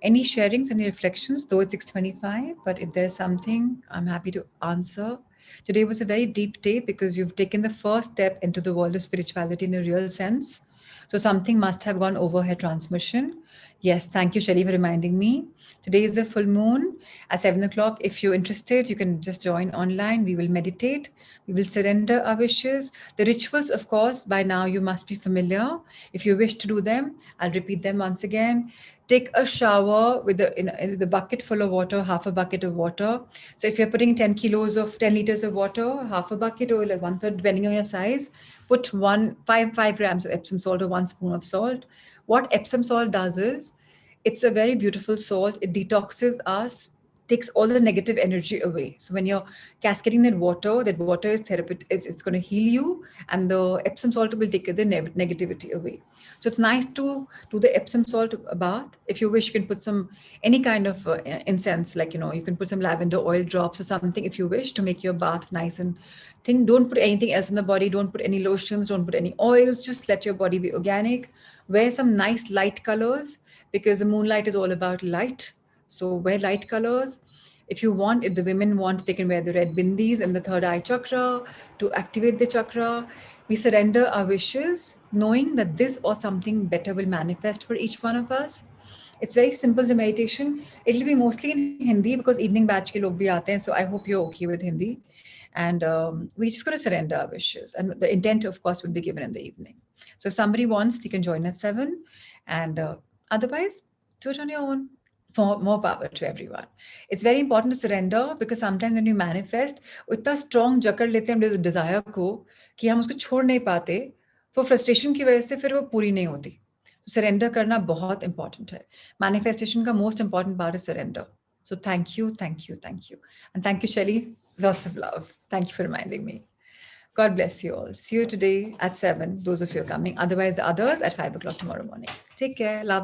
[SPEAKER 1] Any sharings, any reflections, though it's 6:25, but if there's something, I'm happy to answer. Today was a very deep day because you've taken the first step into the world of spirituality in a real sense. So something must have gone overhead transmission. Yes, thank you, Shelly, for reminding me. Today is the full moon at 7 o'clock. If you're interested, you can just join online. We will meditate. We will surrender our wishes. The rituals, of course, by now you must be familiar. If you wish to do them, I'll repeat them once again. Take a shower with the bucket full of water, half a bucket of water. So if you're putting 10 liters of water, half a bucket or like 1/3, depending on your size, put 5 grams of Epsom salt or 1 spoon of salt. What Epsom salt does is, it's a very beautiful salt. It detoxes us, takes all the negative energy away. So when you're cascading that water is therapeutic. It's going to heal you, and the Epsom salt will take the negativity away. So it's nice to do the Epsom salt bath. If you wish, you can put some any kind of incense, like you can put some lavender oil drops or something if you wish to make your bath nice and thing. Don't put anything else in the body. Don't put any lotions. Don't put any oils. Just let your body be organic. Wear some nice light colors because the moonlight is all about light. So wear light colors. If the women want, they can wear the red bindis in the third eye chakra to activate the chakra. We surrender our wishes, knowing that this or something better will manifest for each one of us. It's very simple, the meditation. It'll be mostly in Hindi because evening batch ke log bhi aate hain. So I hope you're okay with Hindi. And we're just going to surrender our wishes. And the intent, of course, will be given in the evening. So if somebody wants, they can join at 7. And otherwise, do it on your own. More power to everyone. It's very important to surrender because sometimes when we manifest, इतना strong जकड़ लेते हैं हम desire को कि हम उसको छोड़ नहीं पाते, वो frustration की वजह से फिर वो पूरी नहीं होती. So surrender करना बहुत important है. Manifestation का most important part is surrender. So thank you, thank you, thank you. And thank you, Shelly. Lots of love. Thank you for reminding me. God bless you all. See you today at 7, those of you coming. Otherwise, the others at 5 o'clock tomorrow morning. Take care. Love.